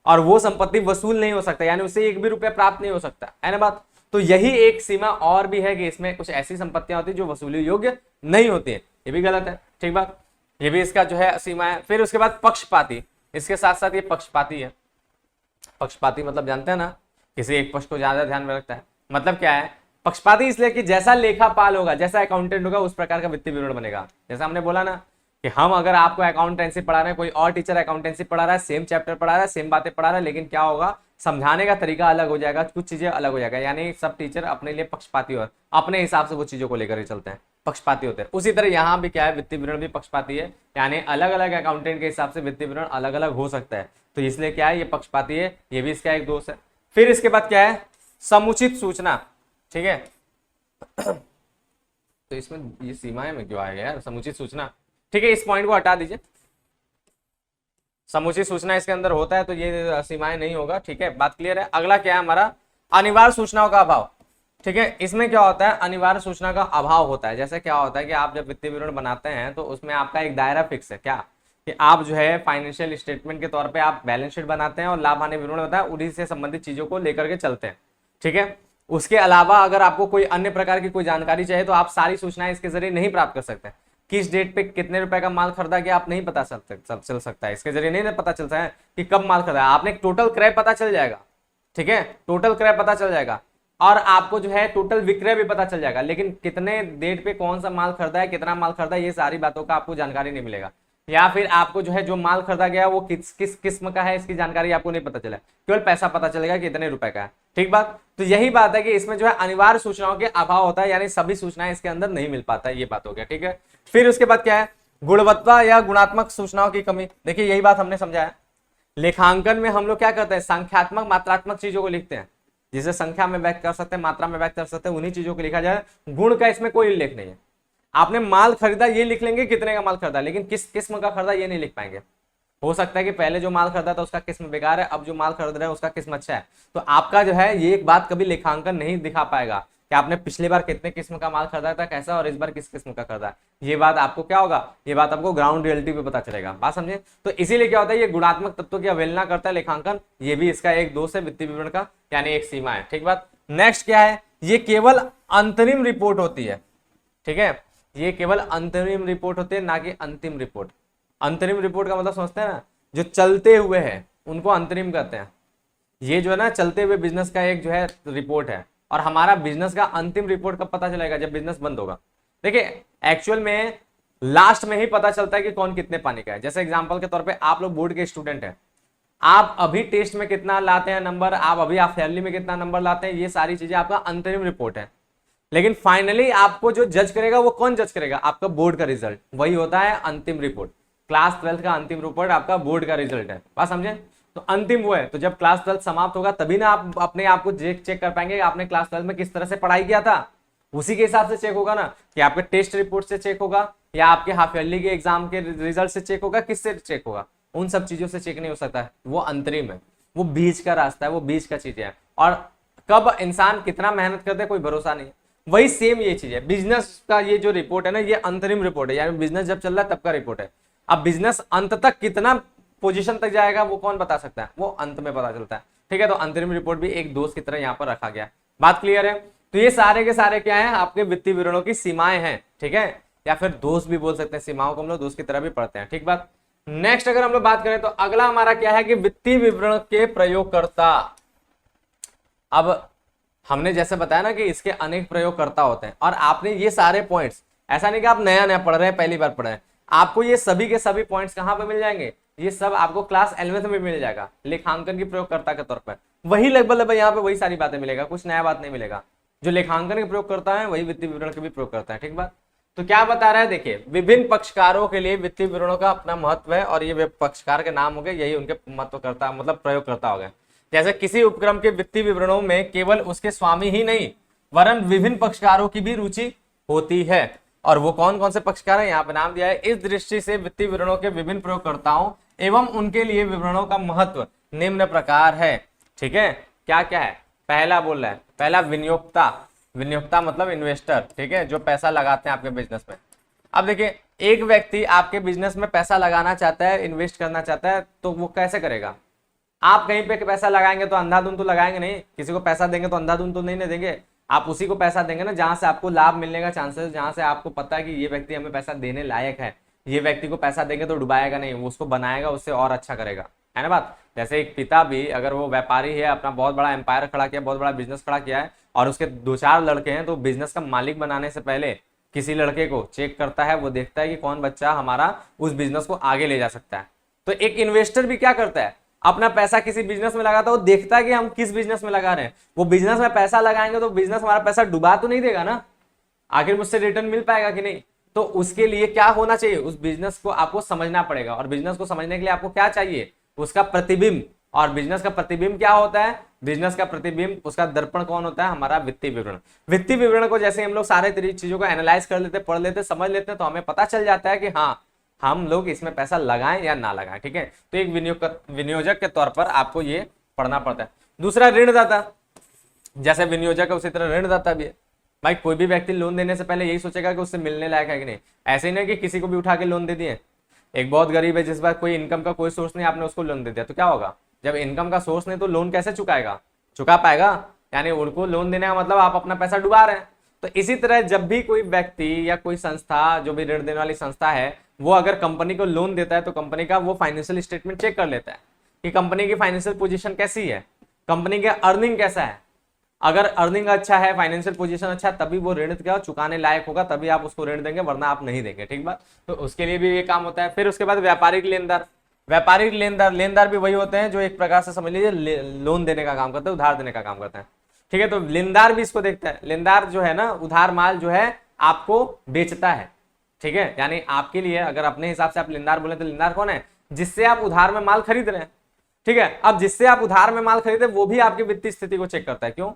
Speaker 1: और वो संपत्ति वसूल नहीं हो सकता, यानी उसे 1 भी रुपया प्राप्त नहीं हो सकता, है ना बात। तो यही एक सीमा और भी है कि इसमें कुछ ऐसी संपत्तियां होती है जो वसूली योग्य नहीं होती है, ये भी गलत है। ठीक बात, ये भी इसका जो है सीमा है। फिर उसके बाद पक्षपाती, इसके साथ साथ ये पक्षपाती है। पक्षपाती मतलब जानते हैं ना, किसी एक पक्ष को ज्यादा ध्यान में रखता है। मतलब क्या है, पक्षपाती इसलिए कि जैसा लेखापाल होगा, जैसा अकाउंटेंट होगा, उस प्रकार का वित्तीय विवरण बनेगा। जैसा हमने बोला ना कि हम अगर आपको अकाउंटेंसी पढ़ा रहे हैं, कोई और टीचर अकाउंटेंसी पढ़ा रहा है, सेम चैप्टर पढ़ा रहा है, सेम बातें पढ़ा रहा है, लेकिन क्या होगा, समझाने का तरीका अलग हो जाएगा, कुछ चीजें अलग हो जाएगा। यानी सब टीचर अपने लिए पक्षपाती हो, अपने हिसाब से वो चीजों को लेकर ही चलते हैं, पक्षपाती होते हैं। उसी तरह यहाँ भी क्या है, वित्तीय विवरण भी पक्षपाती है, यानी अलग अलग अकाउंटेंट के हिसाब से वित्तीय विवरण अलग अलग हो सकता है। तो इसलिए क्या है, ये पक्षपाती है, ये भी इसका एक दोष है। फिर इसके बाद क्या है, समुचित सूचना। ठीक है, तो इसमें ये सीमाएं में क्यों आएगा यार, समुचित सूचना। ठीक है, इस पॉइंट को हटा दीजिए, समुचित सूचना इसके अंदर होता है तो ये सीमाएं नहीं होगा। ठीक है, बात क्लियर है। अगला क्या है हमारा, अनिवार्य सूचनाओं का अभाव। ठीक है, इसमें क्या होता है, अनिवार्य सूचना का अभाव होता है। जैसे क्या होता है कि आप जब वित्तीय विवरण बनाते हैं तो उसमें आपका एक दायरा फिक्स है, क्या कि आप जो है फाइनेंशियल स्टेटमेंट के तौर पे आप बैलेंस शीट बनाते हैं और लाभ हानि विवरण होता है, उन्हीं से संबंधित चीजों को लेकर के चलते हैं। ठीक है, उसके अलावा अगर आपको कोई अन्य प्रकार की कोई जानकारी चाहिए तो आप सारी सूचनाएं इसके जरिए नहीं प्राप्त कर सकते। किस डेट पे कितने रुपए का माल खरीदा गया आप नहीं पता चल सकता है, इसके जरिए नहीं पता चलता है कि कब माल खरीदा। आपने टोटल क्रय पता चल जाएगा, ठीक है, टोटल क्रय पता चल जाएगा, और आपको जो है टोटल विक्रय भी पता चल जाएगा, लेकिन कितने डेट पे कौन सा माल खरीदा है, कितना माल खरीदा है, ये सारी बातों का आपको जानकारी नहीं मिलेगा। या फिर आपको जो है जो माल खरीदा गया वो किस किस्म का है, इसकी जानकारी आपको नहीं पता चला, केवल पैसा पता चलेगा कितने रुपए का है। ठीक बात, तो यही बात है कि इसमें जो है अनिवार्य सूचनाओं के अभाव होता है, यानी सभी सूचनाएं इसके अंदर नहीं मिल पाता है, ये बात हो गया। ठीक है, फिर उसके बाद क्या है, गुणवत्ता या गुणात्मक सूचनाओं की कमी। देखिए यही बात हमने समझाया, लेखांकन में हम लोग क्या करते हैं, संख्यात्मक मात्रात्मक चीजों को लिखते हैं, जिसे संख्या में व्यक्त कर सकते हैं, मात्रा में व्यक्त कर सकते हैं, उन्हीं चीजों को लिखा जाए। गुण का इसमें कोई उल्लेख नहीं है। आपने माल खरीदा ये लिख लेंगे कितने का माल खरीदा, लेकिन किस किस्म का खरीदा ये नहीं लिख पाएंगे। हो सकता है कि पहले जो माल खरीदा था उसका किस्म बेकार है, अब जो माल खरीद रहे हैं उसका किस्म अच्छा है। तो आपका जो है ये एक बात कभी लेखांकन नहीं दिखा पाएगा कि आपने पिछली बार कितने किस्म का माल खरीदा था कैसा, और इस बार किस किस्म का खरीदा। ये बात आपको क्या होगा, ये बात आपको ग्राउंड रियलिटी पे पता चलेगा। बात समझे, तो इसीलिए क्या होता है, ये गुणात्मक तत्वों की अवहेलना करता है लेखांकन, ये भी इसका एक दोष है वित्तीय विवरण का, यानी एक सीमा है। ठीक बात, नेक्स्ट क्या है, ये केवल अंतरिम रिपोर्ट होती है। ठीक है, ये केवल अंतरिम रिपोर्ट होती है, ना कि अंतिम रिपोर्ट। अंतरिम रिपोर्ट का मतलब समझते हैं ना, जो चलते हुए है उनको अंतरिम कहते हैं। ये जो है ना चलते हुए बिजनेस का एक जो है रिपोर्ट है, और हमारा बिजनेस का अंतिम रिपोर्ट कब पता चलेगा, जब बिजनेस बंद होगा। देखिए एक्चुअल में लास्ट में ही पता चलता है कि कौन कितने पानी का है। जैसे एग्जांपल के तौर पे आप लोग बोर्ड के स्टूडेंट हैं, आप अभी टेस्ट में कितना लाते हैं नंबर, आप अभी फेयरली में कितना नंबर लाते हैं, ये सारी चीजें आपका अंतरिम रिपोर्ट है। लेकिन फाइनली आपको जो जज करेगा वो कौन जज करेगा, आपका बोर्ड का रिजल्ट, वही होता है अंतिम रिपोर्ट। क्लास 12 का अंतिम रिपोर्ट आपका बोर्ड का रिजल्ट है। बात समझे, तो अंतिम वो है। तो जब क्लास 12 समाप्त होगा तभी ना आप अपने आप को चेक कर पाएंगे आपने क्लास 12 में किस तरह से पढ़ाई किया था, उसी के हिसाब से चेक होगा ना, कि आपके टेस्ट रिपोर्ट से चेक होगा या आपके हाफ ईयरली के एग्जाम के रिजल्ट से चेक होगा, किससे चेक होगा, उन सब चीजों से चेक नहीं हो सकता है। वो अंतरिम है, वो बीच का रास्ता है, वो बीच का चीज है, और कब इंसान कितना मेहनत करते है कोई भरोसा नहीं। वही सेम ये चीज है, बिजनेस का ये जो रिपोर्ट है ना, ये अंतरिम रिपोर्ट है, यानी बिजनेस जब चल रहा है तब का रिपोर्ट है। अब बिजनेस अंत तक कितना पोजीशन तक जाएगा वो कौन बता सकता है, वो अंत में पता चलता है। ठीक है, तो अंतरिम रिपोर्ट भी एक दोष की तरह यहाँ पर रखा गया। बात क्लियर है, तो ये सारे के सारे क्या है, आपके वित्तीय विवरणों की सीमाएं हैं। ठीक है, या फिर दोष भी बोल सकते हैं, सीमाओं को हम लोग दोष की तरह भी पढ़ते हैं। ठीक बात, नेक्स्ट अगर हम लोग बात करें तो अगला हमारा क्या है कि वित्तीय विवरण के प्रयोगकर्ता। अब हमने जैसे बताया ना कि इसके अनेक प्रयोगकर्ता होते हैं, और आपने ये सारे पॉइंट्स, ऐसा नहीं कि आप नया नया पढ़ रहे हैं, पहली बार पढ़ रहे हैं, आपको ये सभी के सभी पॉइंट्स कहां पे मिल जाएंगे, ये सब आपको क्लास 11th में मिल जाएगा लेखांकन की प्रयोगकर्ता के तौर पर। वही लगभग यहाँ पे वही सारी बातें मिलेगा, कुछ नया बात नहीं मिलेगा। जो लेखांकन के प्रयोग करता है वही वित्तीय विवरण के भी प्रयोग करता है। ठीक बात, तो क्या बता रहा है, देखिए विभिन्न पक्षकारों के लिए वित्तीय विवरणों का अपना महत्व है, और ये पक्षकार के नाम हो गए, यही उनके महत्व करता मतलब प्रयोग करता हो गया। जैसे किसी उपक्रम के वित्तीय विवरणों में केवल उसके स्वामी ही नहीं वरन विभिन्न पक्षकारों की भी रुचि होती है, और वो कौन कौन से पक्षकार हैं यहाँ पे नाम दिया है। इस दृष्टि से वित्तीय विवरणों के विभिन्न प्रयोगकर्ताओं एवं उनके लिए विवरणों का महत्व निम्न प्रकार है। ठीक है, क्या क्या है, पहला बोल रहा है, पहला विनियोक्ता, विनियोक्ता मतलब इन्वेस्टर। ठीक है, जो पैसा लगाते हैं आपके बिजनेस में। अब देखिए एक व्यक्ति आपके बिजनेस में पैसा लगाना चाहता है, इन्वेस्ट करना चाहता है, तो वो कैसे करेगा। आप कहीं पे पैसा लगाएंगे तो अंधाधुंध तो लगाएंगे नहीं, किसी को पैसा देंगे तो अंधाधुंध तो नहीं देंगे, आप उसी को पैसा देंगे ना जहां से आपको लाभ मिलने का चांसेस, जहां से आपको पता है कि ये व्यक्ति हमें पैसा देने लायक है। ये व्यक्ति को पैसा देंगे तो डुबाएगा नहीं, वो उसको बनाएगा, उससे और अच्छा करेगा, है ना बात। जैसे एक पिता भी अगर वो व्यापारी है, अपना बहुत बड़ा एम्पायर खड़ा किया, बहुत बड़ा बिजनेस खड़ा किया है और उसके 2-4 लड़के हैं, तो बिजनेस का मालिक बनाने से पहले किसी लड़के को चेक करता है, वो देखता है कि कौन बच्चा हमारा उस बिजनेस को आगे ले जा सकता है। तो एक इन्वेस्टर भी क्या करता है, अपना पैसा किसी बिजनेस में लगाता है, वो देखता है कि हम किस बिजनेस में लगा रहे हैं। वो बिजनेस में पैसा लगाएंगे तो बिजनेस हमारा पैसा डुबा तो नहीं देगा ना, आखिर मुझसे रिटर्न मिल पाएगा कि नहीं। तो उसके लिए क्या होना चाहिए, उस बिजनेस को आपको समझना पड़ेगा, और बिजनेस को समझने के लिए आपको क्या चाहिए, उसका प्रतिबिंब। और बिजनेस का प्रतिबिंब क्या होता है, बिजनेस का प्रतिबिंब, उसका दर्पण कौन होता है, हमारा वित्तीय विवरण। वित्तीय विवरण को जैसे हम लोग सारे चीजों को एनालाइज कर लेते, पढ़ लेते, समझ लेते हैं, तो हमें पता चल जाता है कि हाँ हम लोग इसमें पैसा लगाएं या ना लगाएं। ठीक है, तो एक विनियोजक के तौर पर आपको ये पढ़ना पड़ता है। दूसरा ऋणदाता, जैसे विनियोजक है उसी तरह ऋणदाता भी है। भाई कोई भी व्यक्ति लोन देने से पहले यही सोचेगा कि उससे मिलने लायक है कि नहीं। ऐसे ही नहीं कि किसी को भी उठा के लोन दे दिए। एक बहुत गरीब है, जिस बार कोई इनकम का कोई सोर्स नहीं, आपने उसको लोन दे दिया, तो क्या होगा, जब इनकम का सोर्स नहीं तो लोन कैसे चुका पाएगा, यानी उनको लोन देने का मतलब आप अपना पैसा डुबा रहे हैं। तो इसी तरह जब भी कोई व्यक्ति या कोई संस्था, जो भी ऋण देने वाली संस्था है, वो अगर कंपनी को लोन देता है तो कंपनी का वो फाइनेंशियल स्टेटमेंट चेक कर लेता है कि कंपनी की फाइनेंशियल पोजीशन कैसी है, कंपनी का अर्निंग कैसा है। अगर अर्निंग अच्छा है, फाइनेंशियल पोजीशन अच्छा, तभी वो ऋण का चुकाने लायक होगा, तभी आप उसको ऋण देंगे, वरना आप नहीं देंगे। ठीक बात, तो उसके लिए भी ये काम होता है। फिर उसके बाद व्यापारिक लेनदार। व्यापारिक लेनदार भी वही होते हैं जो एक प्रकार से समझ लीजिए लोन देने का काम करते हैं, उधार देने का काम करते हैं। ठीक है, तो लेनदार भी इसको देखता है। लेनदार जो है ना, उधार माल जो है आपको बेचता है। ठीक है, यानी आपके लिए अगर अपने हिसाब से आप लेनदार बोले तो लेनदार कौन है, जिससे आप उधार में माल खरीद रहे हैं। ठीक है, अब जिससे आप उधार में माल खरीदे वो भी आपकी वित्तीय स्थिति को चेक करता है। क्यों,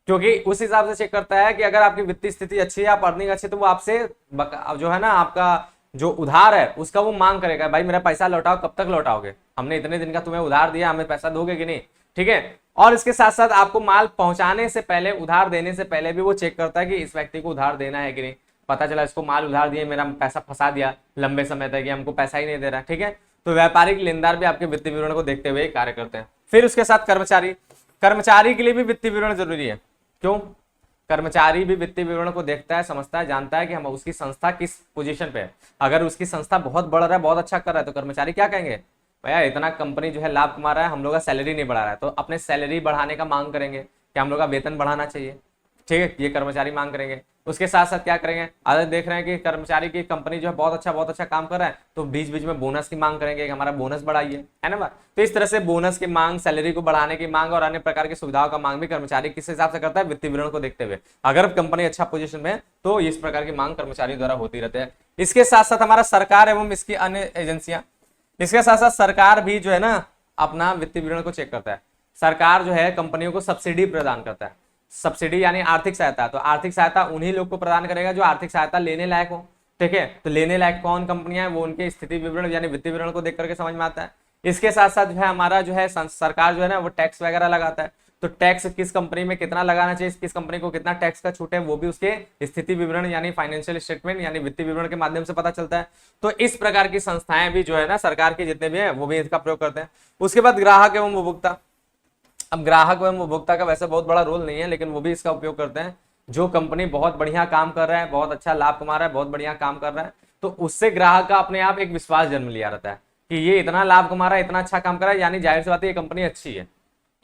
Speaker 1: क्योंकि उस हिसाब से चेक करता है कि अगर आपकी वित्तीय स्थिति अच्छी है, आप अर्निंग अच्छी, तो वो आपसे जो है ना, आपका जो उधार है उसका वो मांग करेगा, भाई मेरा पैसा लौटाओ, कब तक लौटाओगे, हमने इतने दिन का तुम्हें उधार दिया, हमें पैसा दोगे कि नहीं। ठीक है, और इसके साथ साथ आपको माल पहुंचाने से पहले, उधार देने से पहले भी वो चेक करता है कि इस व्यक्ति को उधार देना है कि नहीं। पता चला इसको माल उधार दिए, मेरा पैसा फंसा दिया लंबे समय तक, हमको पैसा ही नहीं दे रहा। ठीक है, तो व्यापारिक लेनदार भी आपके वित्तीय विवरण को देखते हुए कार्य करते हैं। फिर उसके साथ कर्मचारी के लिए भी वित्तीय विवरण जरूरी है। क्यों, कर्मचारी भी वित्तीय विवरण को देखता है, समझता है, जानता है कि हम उसकी संस्था किस पोजीशन पे है। अगर उसकी संस्था बहुत बढ़ रहा है, बहुत अच्छा कर रहा है, तो कर्मचारी क्या कहेंगे, भैया इतना कंपनी जो है लाभ कमा रहा है, हम लोग का सैलरी नहीं बढ़ा रहा है, तो अपने सैलरी बढ़ाने का मांग करेंगे कि हम लोग का वेतन बढ़ाना चाहिए। ठीक है, ये कर्मचारी मांग करेंगे। उसके साथ साथ क्या करेंगे, अगर देख रहे हैं कि कर्मचारी की कंपनी जो है बहुत अच्छा काम कर रहा है, तो बीच बीच में बोनस की मांग करेंगे कि हमारा बोनस बढ़ाइए, है ना। तो इस तरह से बोनस की मांग, सैलरी को बढ़ाने की मांग और अन्य प्रकार की सुविधाओं का मांग भी कर्मचारी किस हिसाब से करता है, वित्तीय विवरण को देखते हुए। अगर कंपनी अच्छा पोजीशन में है तो इस प्रकार की मांग कर्मचारी द्वारा होती रहती है। इसके साथ साथ हमारा सरकार एवं इसकी अन्य एजेंसियां, इसके साथ साथ सरकार भी जो है ना अपना वित्तीय विवरण को चेक करता है। सरकार जो है कंपनियों को सब्सिडी प्रदान करता है। सब्सिडी यानी आर्थिक सहायता, तो आर्थिक सहायता उन्हीं लोग को प्रदान करेगा जो आर्थिक सहायता लेने लायक हो। ठीक है, तो लेने लायक कौन कंपनियां हैं, वो उनके स्थिति विवरण यानी वित्तीय विवरण को देख करके समझ में आता है। इसके साथ साथ जो है हमारा जो है सरकार जो है ना वो टैक्स वगैरह लगाता है। तो टैक्स किस कंपनी में कितना लगाना चाहिए, किस कंपनी को कितना टैक्स का छूट है, वो भी उसके स्थिति विवरण यानी फाइनेंशियल स्टेटमेंट यानी वित्तीय विवरण के माध्यम से पता चलता है। तो इस प्रकार की संस्थाएं भी जो है ना सरकार के जितने भी हैं वो भी इसका प्रयोग करते हैं। उसके बाद ग्राहक एवं उपभोक्ता। अब ग्राहक एवं उपभोक्ता का वैसे बहुत बड़ा रोल नहीं है, लेकिन वो भी इसका उपयोग करते हैं। जो कंपनी बहुत बढ़िया काम कर रहा है, बहुत अच्छा लाभ कमा रहा है, बहुत बढ़िया काम कर रहा है, तो उससे ग्राहक का अपने आप एक विश्वास जन्म लिया रहता है कि ये इतना लाभ कमा रहा है, इतना अच्छा काम कर रहा है, यानी जाहिर सी बात है ये कंपनी अच्छी है।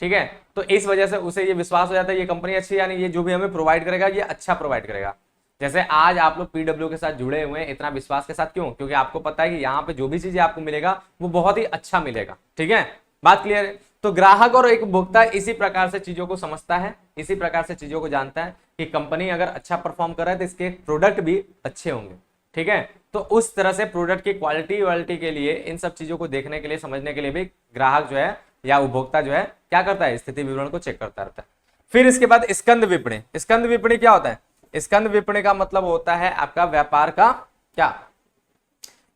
Speaker 1: ठीक है, तो इस वजह से उसे ये विश्वास हो जाता है ये कंपनी अच्छी है, यानी ये जो भी हमें प्रोवाइड करेगा ये अच्छा प्रोवाइड करेगा। जैसे आज आप लोग पीडब्ल्यू के साथ जुड़े हुए हैं इतना विश्वास के साथ, क्यों, क्योंकि आपको पता है कि यहाँ पे जो भी चीजें आपको मिलेगा वो बहुत ही अच्छा मिलेगा। ठीक है, बात क्लियर है। तो ग्राहक और एक उपभोक्ता इसी प्रकार से चीजों को समझता है, इसी प्रकार से चीजों को जानता है कि कंपनी अगर अच्छा परफॉर्म कर रहा है तो इसके प्रोडक्ट भी अच्छे होंगे। ठीक है, तो उस तरह से प्रोडक्ट की क्वालिटी के लिए, इन सब चीजों को देखने के लिए, समझने के लिए भी ग्राहक जो है या उपभोक्ता जो है क्या करता है, स्थिति विवरण को चेक करता रहता है। फिर इसके बाद स्कंद विपणी। स्कंद विपणी क्या होता है, स्कंद विपणी का मतलब होता है आपका व्यापार का क्या,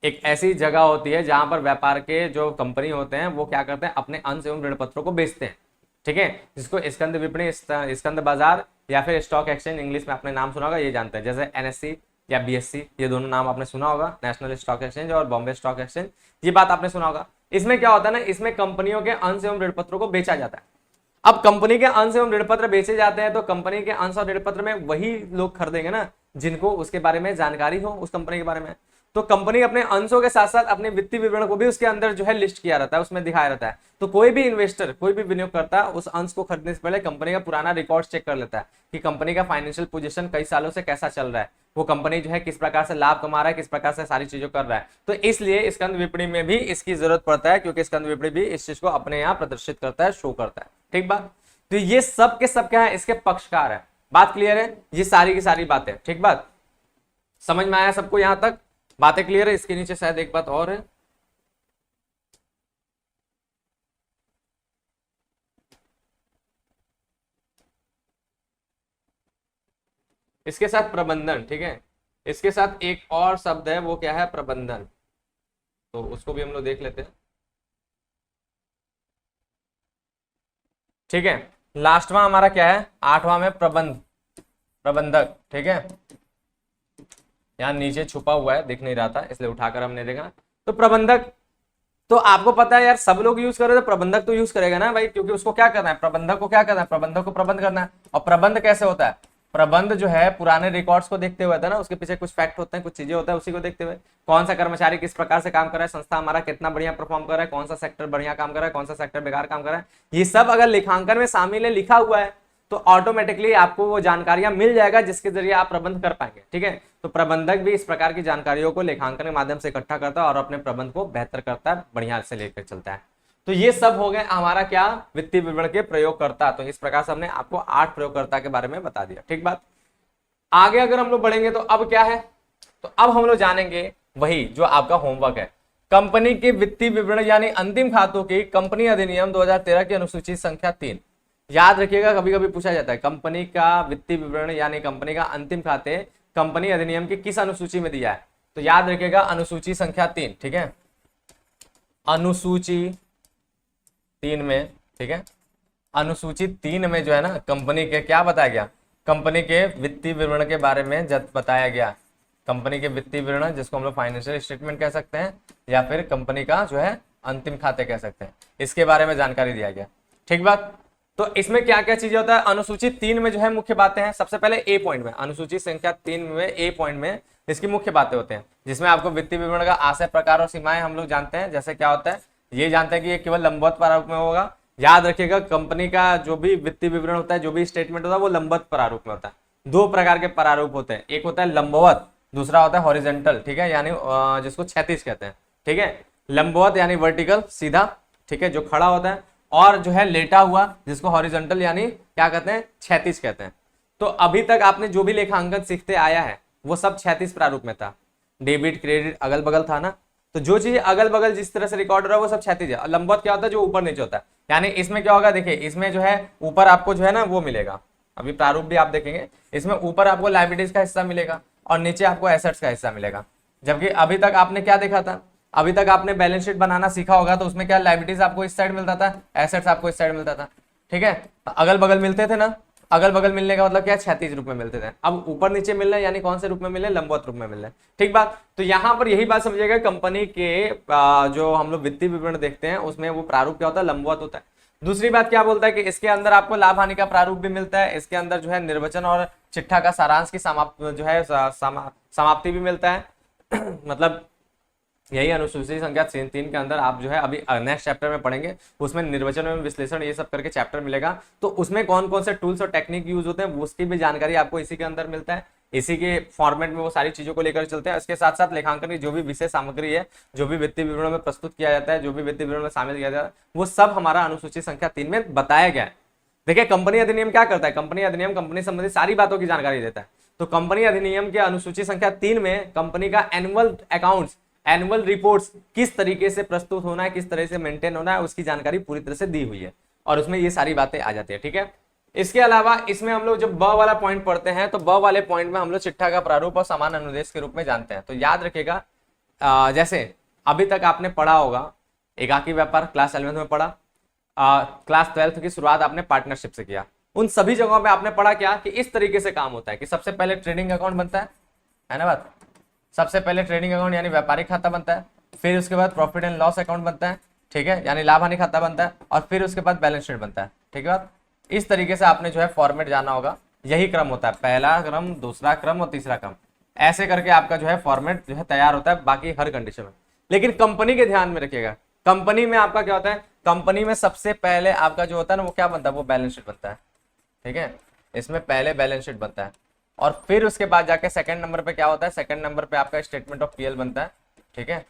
Speaker 1: एक ऐसी जगह होती है जहां पर व्यापार के जो कंपनी होते हैं वो क्या करते हैं, अपने अंश एवं ऋण पत्रों को बेचते हैं। ठीक है, जिसको स्कंद विपणी, स्कंद बाजार या फिर स्टॉक एक्सचेंज इंग्लिश में आपने नाम सुना होगा, ये जानते हैं। जैसे NSE या BSE, ये दोनों नाम आपने सुना होगा, नेशनल स्टॉक एक्सचेंज और बॉम्बे स्टॉक एक्सचेंज, ये बात आपने सुना होगा। इसमें क्या होता है ना, इसमें कंपनियों के अंश एवं ऋण पत्रों को बेचा जाता है। अब कंपनी के अंश एवं ऋण पत्र बेचे जाते हैं, तो कंपनी के अंश और ऋण पत्र में वही लोग खरीदेंगे ना जिनको उसके बारे में जानकारी हो, उस कंपनी के बारे में। तो कंपनी अपने अंशों के साथ साथ अपने वित्तीय विवरण को भी उसके अंदर जो है लिस्ट किया रहता है, उसमें दिखाया रहता है। तो कोई भी इन्वेस्टर, कोई भी विनियोगकर्ता उस अंश को खरीदने से पहले कंपनी का पुराना रिकॉर्ड चेक कर लेता है कि कंपनी का फाइनेंशियल पोजीशन कई सालों से कैसा चल रहा है, वो कंपनी जो है किस प्रकार से लाभ कमा रहा है, किस प्रकार से सारी चीजों कर रहा है। तो इसलिए स्कंद विपणि में भी इसकी जरूरत पड़ता है, क्योंकि स्कंद विपणि भी इस चीज को अपने यहाँ प्रदर्शित करता है, शो करता है। ठीक बात। तो ये सब के सब क्या है, इसके पक्षकार है। बात क्लियर है, ये सारी की सारी बातें। ठीक बात, समझ में आया सबको? यहां तक बातें क्लियर है? इसके नीचे शायद एक बात और है, इसके साथ प्रबंधन। ठीक है, इसके साथ एक और शब्द है, वो क्या है, प्रबंधन। तो उसको भी हम लोग देख लेते हैं। ठीक है, लास्टवा हमारा क्या है, 8वां में प्रबंधक। ठीक है, यहाँ नीचे छुपा हुआ है, दिख नहीं रहा था इसलिए उठाकर हमने देखा। तो प्रबंधक, तो आपको पता है यार, सब लोग यूज कर रहे, तो प्रबंधक तो यूज करेगा ना भाई, क्योंकि उसको क्या करना है, प्रबंधक को क्या करना है, प्रबंधक को प्रबंध करना है। और प्रबंध कैसे होता है, प्रबंध जो है पुराने रिकॉर्ड्स को देखते हुए था ना, उसके पीछे कुछ फैक्ट होते हैं, कुछ चीजें होता है, उसी को देखते हुए कौन सा कर्मचारी किस प्रकार से काम कर रहा है, संस्था हमारा कितना बढ़िया परफॉर्म कर रहा है, कौन सा सेक्टर बढ़िया काम कर रहा है, कौन सा सेक्टर बेकार काम कर रहा है, ये सब अगर लेखांकन में शामिल है, लिखा हुआ है, तो ऑटोमेटिकली आपको वो जानकारियां मिल जाएगा जिसके जरिए आप प्रबंध कर पाएंगे। ठीक है, तो प्रबंधक भी इस प्रकार की जानकारियों को लेखांकन के माध्यम से इकट्ठा करता है और अपने प्रबंध को बेहतर करता है, बढ़िया से लेकर चलता है। तो ये सब हो गए हमारा क्या, वित्तीय विवरण के प्रयोगकर्ता। तो इस प्रकार से हमने आपको 8 प्रयोगकर्ता के बारे में बता दिया। ठीक बात। आगे अगर हम लोग बढ़ेंगे तो अब क्या है, तो अब हम लोग जानेंगे वही जो आपका होमवर्क है, कंपनी के वित्तीय विवरण यानी अंतिम खातों की कंपनी अधिनियम 2013 की अनुसूची संख्या 3। याद रखिएगा, कभी कभी पूछा जाता है कंपनी का वित्तीय विवरण यानी कंपनी का अंतिम खाते कंपनी अधिनियम की किस अनुसूची में दिया है, तो याद रखिएगा अनुसूची संख्या 3। ठीक है, अनुसूची 3 में। ठीक है, अनुसूची 3 में जो है ना, कंपनी के क्या बताया गया, कंपनी के वित्तीय विवरण के बारे में बताया गया। कंपनी के वित्तीय विवरण, जिसको हम लोग फाइनेंशियल स्टेटमेंट कह सकते हैं या फिर कंपनी का जो है अंतिम खाते कह सकते हैं, इसके बारे में जानकारी दिया गया। ठीक बात। तो इसमें क्या क्या चीजें होता है, अनुसूची 3 में जो है मुख्य बातें हैं। सबसे पहले ए पॉइंट में, अनुसूची संख्या 3 में ए पॉइंट में इसकी मुख्य बातें होते हैं, जिसमें आपको वित्तीय विवरण का आशय, प्रकार और सीमाएं हम लोग जानते हैं। जैसे क्या होता है, ये जानते हैं कि ये केवल लंबवत प्रारूप में होगा। याद रखिएगा, कंपनी का जो भी वित्तीय विवरण होता है, जो भी स्टेटमेंट होता है, वो लंबवत प्रारूप में होता है। 2 प्रकार के प्रारूप होते हैं, एक होता है लंबवत, दूसरा होता है हॉरिजॉन्टल। ठीक है, यानी जिसको क्षैतिज कहते हैं। ठीक है, लंबवत यानी वर्टिकल, सीधा, ठीक है, जो खड़ा होता है, और जो है लेटा हुआ, जिसको हॉरिजॉन्टल यानी क्या कहते हैं, क्षैतिज कहते हैं। तो अभी तक आपने जो भी लेखांकन सीखते आया है वो सब क्षैतिज प्रारूप में था। डेबिट क्रेडिट अगल बगल था ना, तो जो चीज अगल बगल जिस तरह से रिकॉर्ड हो रहा है वो सब क्षैतिज है। लंबवत क्या होता है, जो ऊपर नीचे होता है। यानी इसमें क्या होगा, देखिए इसमें जो है ऊपर आपको जो है ना वो मिलेगा, अभी प्रारूप भी आप देखेंगे, इसमें ऊपर आपको लायबिलिटीज का हिस्सा मिलेगा और नीचे आपको एसेट्स का हिस्सा मिलेगा। जबकि अभी तक आपने क्या देखा था, अभी तक आपने बैलेंस शीट बनाना सीखा होगा, तो उसमें क्या लायबिलिटीज आपको इस साइड मिलता था, एसेट्स आपको इस साइड मिलता था। ठीक है, अगल बगल मिलते थे ना, अगल बगल मिलने का मतलब क्या, क्षैतिज रूप में मिलते थे। अब ऊपर नीचे मिल रहे, यानी कौन से रूप में मिले, लंबवत रूप में मिल रहे। ठीक बात। तो यहाँ पर यही बात समझिएगा, कंपनी के जो हम लोग वित्तीय विवरण देखते हैं उसमें वो प्रारूप क्या होता है, लंबवत होता है। दूसरी बात क्या बोलता है कि इसके अंदर आपको लाभ हानि का प्रारूप भी मिलता है, इसके अंदर जो है निर्वचन और चिट्ठा का सारांश की समाप्ति भी मिलता है। मतलब यही अनुसूची संख्या 3 के अंदर आप जो है अभी नेक्स्ट चैप्टर में पढ़ेंगे, उसमें निर्वचन एवं विश्लेषण ये सब करके चैप्टर मिलेगा। तो उसमें कौन कौन से टूल्स और टेक्निक यूज होते हैं उसकी भी जानकारी आपको इसी के अंदर मिलता है। इसी के फॉर्मेट में वो सारी चीजों को लेकर चलते हैं। इसके साथ साथ लेखांकन की जो भी विषय सामग्री है, जो भी वित्तीय विवरण में प्रस्तुत किया जाता है, जो भी वित्तीय विवरण में शामिल किया जाता है, वो सब हमारा अनुसूची संख्या 3 में बताया गया है। देखिए कंपनी अधिनियम क्या करता है, कंपनी अधिनियम कंपनी संबंधी सारी बातों की जानकारी देता है। तो कंपनी अधिनियम के अनुसूची संख्या 3 में कंपनी का एनुअल अकाउंट्स, एनुअल रिपोर्ट्स किस तरीके से प्रस्तुत होना है, किस तरह से मेंटेन होना है, उसकी जानकारी पूरी तरह से दी हुई है और उसमें ये सारी बातें आ जाती है। ठीक है, इसके अलावा इसमें हम लोग जब ब वाला पॉइंट पढ़ते हैं तो ब वाले पॉइंट में हम लोग चिट्ठा का प्रारूप और समान अनुदेश के रूप में जानते हैं। तो याद रखिएगा, जैसे अभी तक आपने पढ़ा होगा एकाकी व्यापार, क्लास 11th में पढ़ा, क्लास 12th की शुरुआत आपने पार्टनरशिप से किया। उन सभी जगहों पे आपने पढ़ा क्या कि इस तरीके से काम होता है कि सबसे पहले ट्रेडिंग अकाउंट बनता है ना बात, सबसे पहले ट्रेडिंग अकाउंट यानी व्यापारिक खाता बनता है, फिर उसके बाद प्रॉफिट एंड लॉस अकाउंट बनता है, ठीक है, यानी लाभ हानि खाता बनता है, और फिर उसके बाद बैलेंस शीट बनता है। ठीक है बात, इस तरीके से आपने जो है फॉर्मेट जाना होगा, यही क्रम होता है, पहला क्रम, दूसरा क्रम और तीसरा क्रम। ऐसे करके आपका जो है फॉर्मेट जो है तैयार होता है बाकी हर कंडीशन में। लेकिन कंपनी के ध्यान में रखिएगा, कंपनी में आपका क्या होता है, कंपनी में सबसे पहले आपका जो होता है ना वो क्या बनता है, वो बैलेंस शीट बनता है, ठीक है। इसमें पहले बैलेंस शीट बनता है और फिर उसके बाद जाके सेकंड नंबर पे क्या होता है, सेकंड नंबर पे आपका स्टेटमेंट ऑफ पीएल बनता है, ठीक है।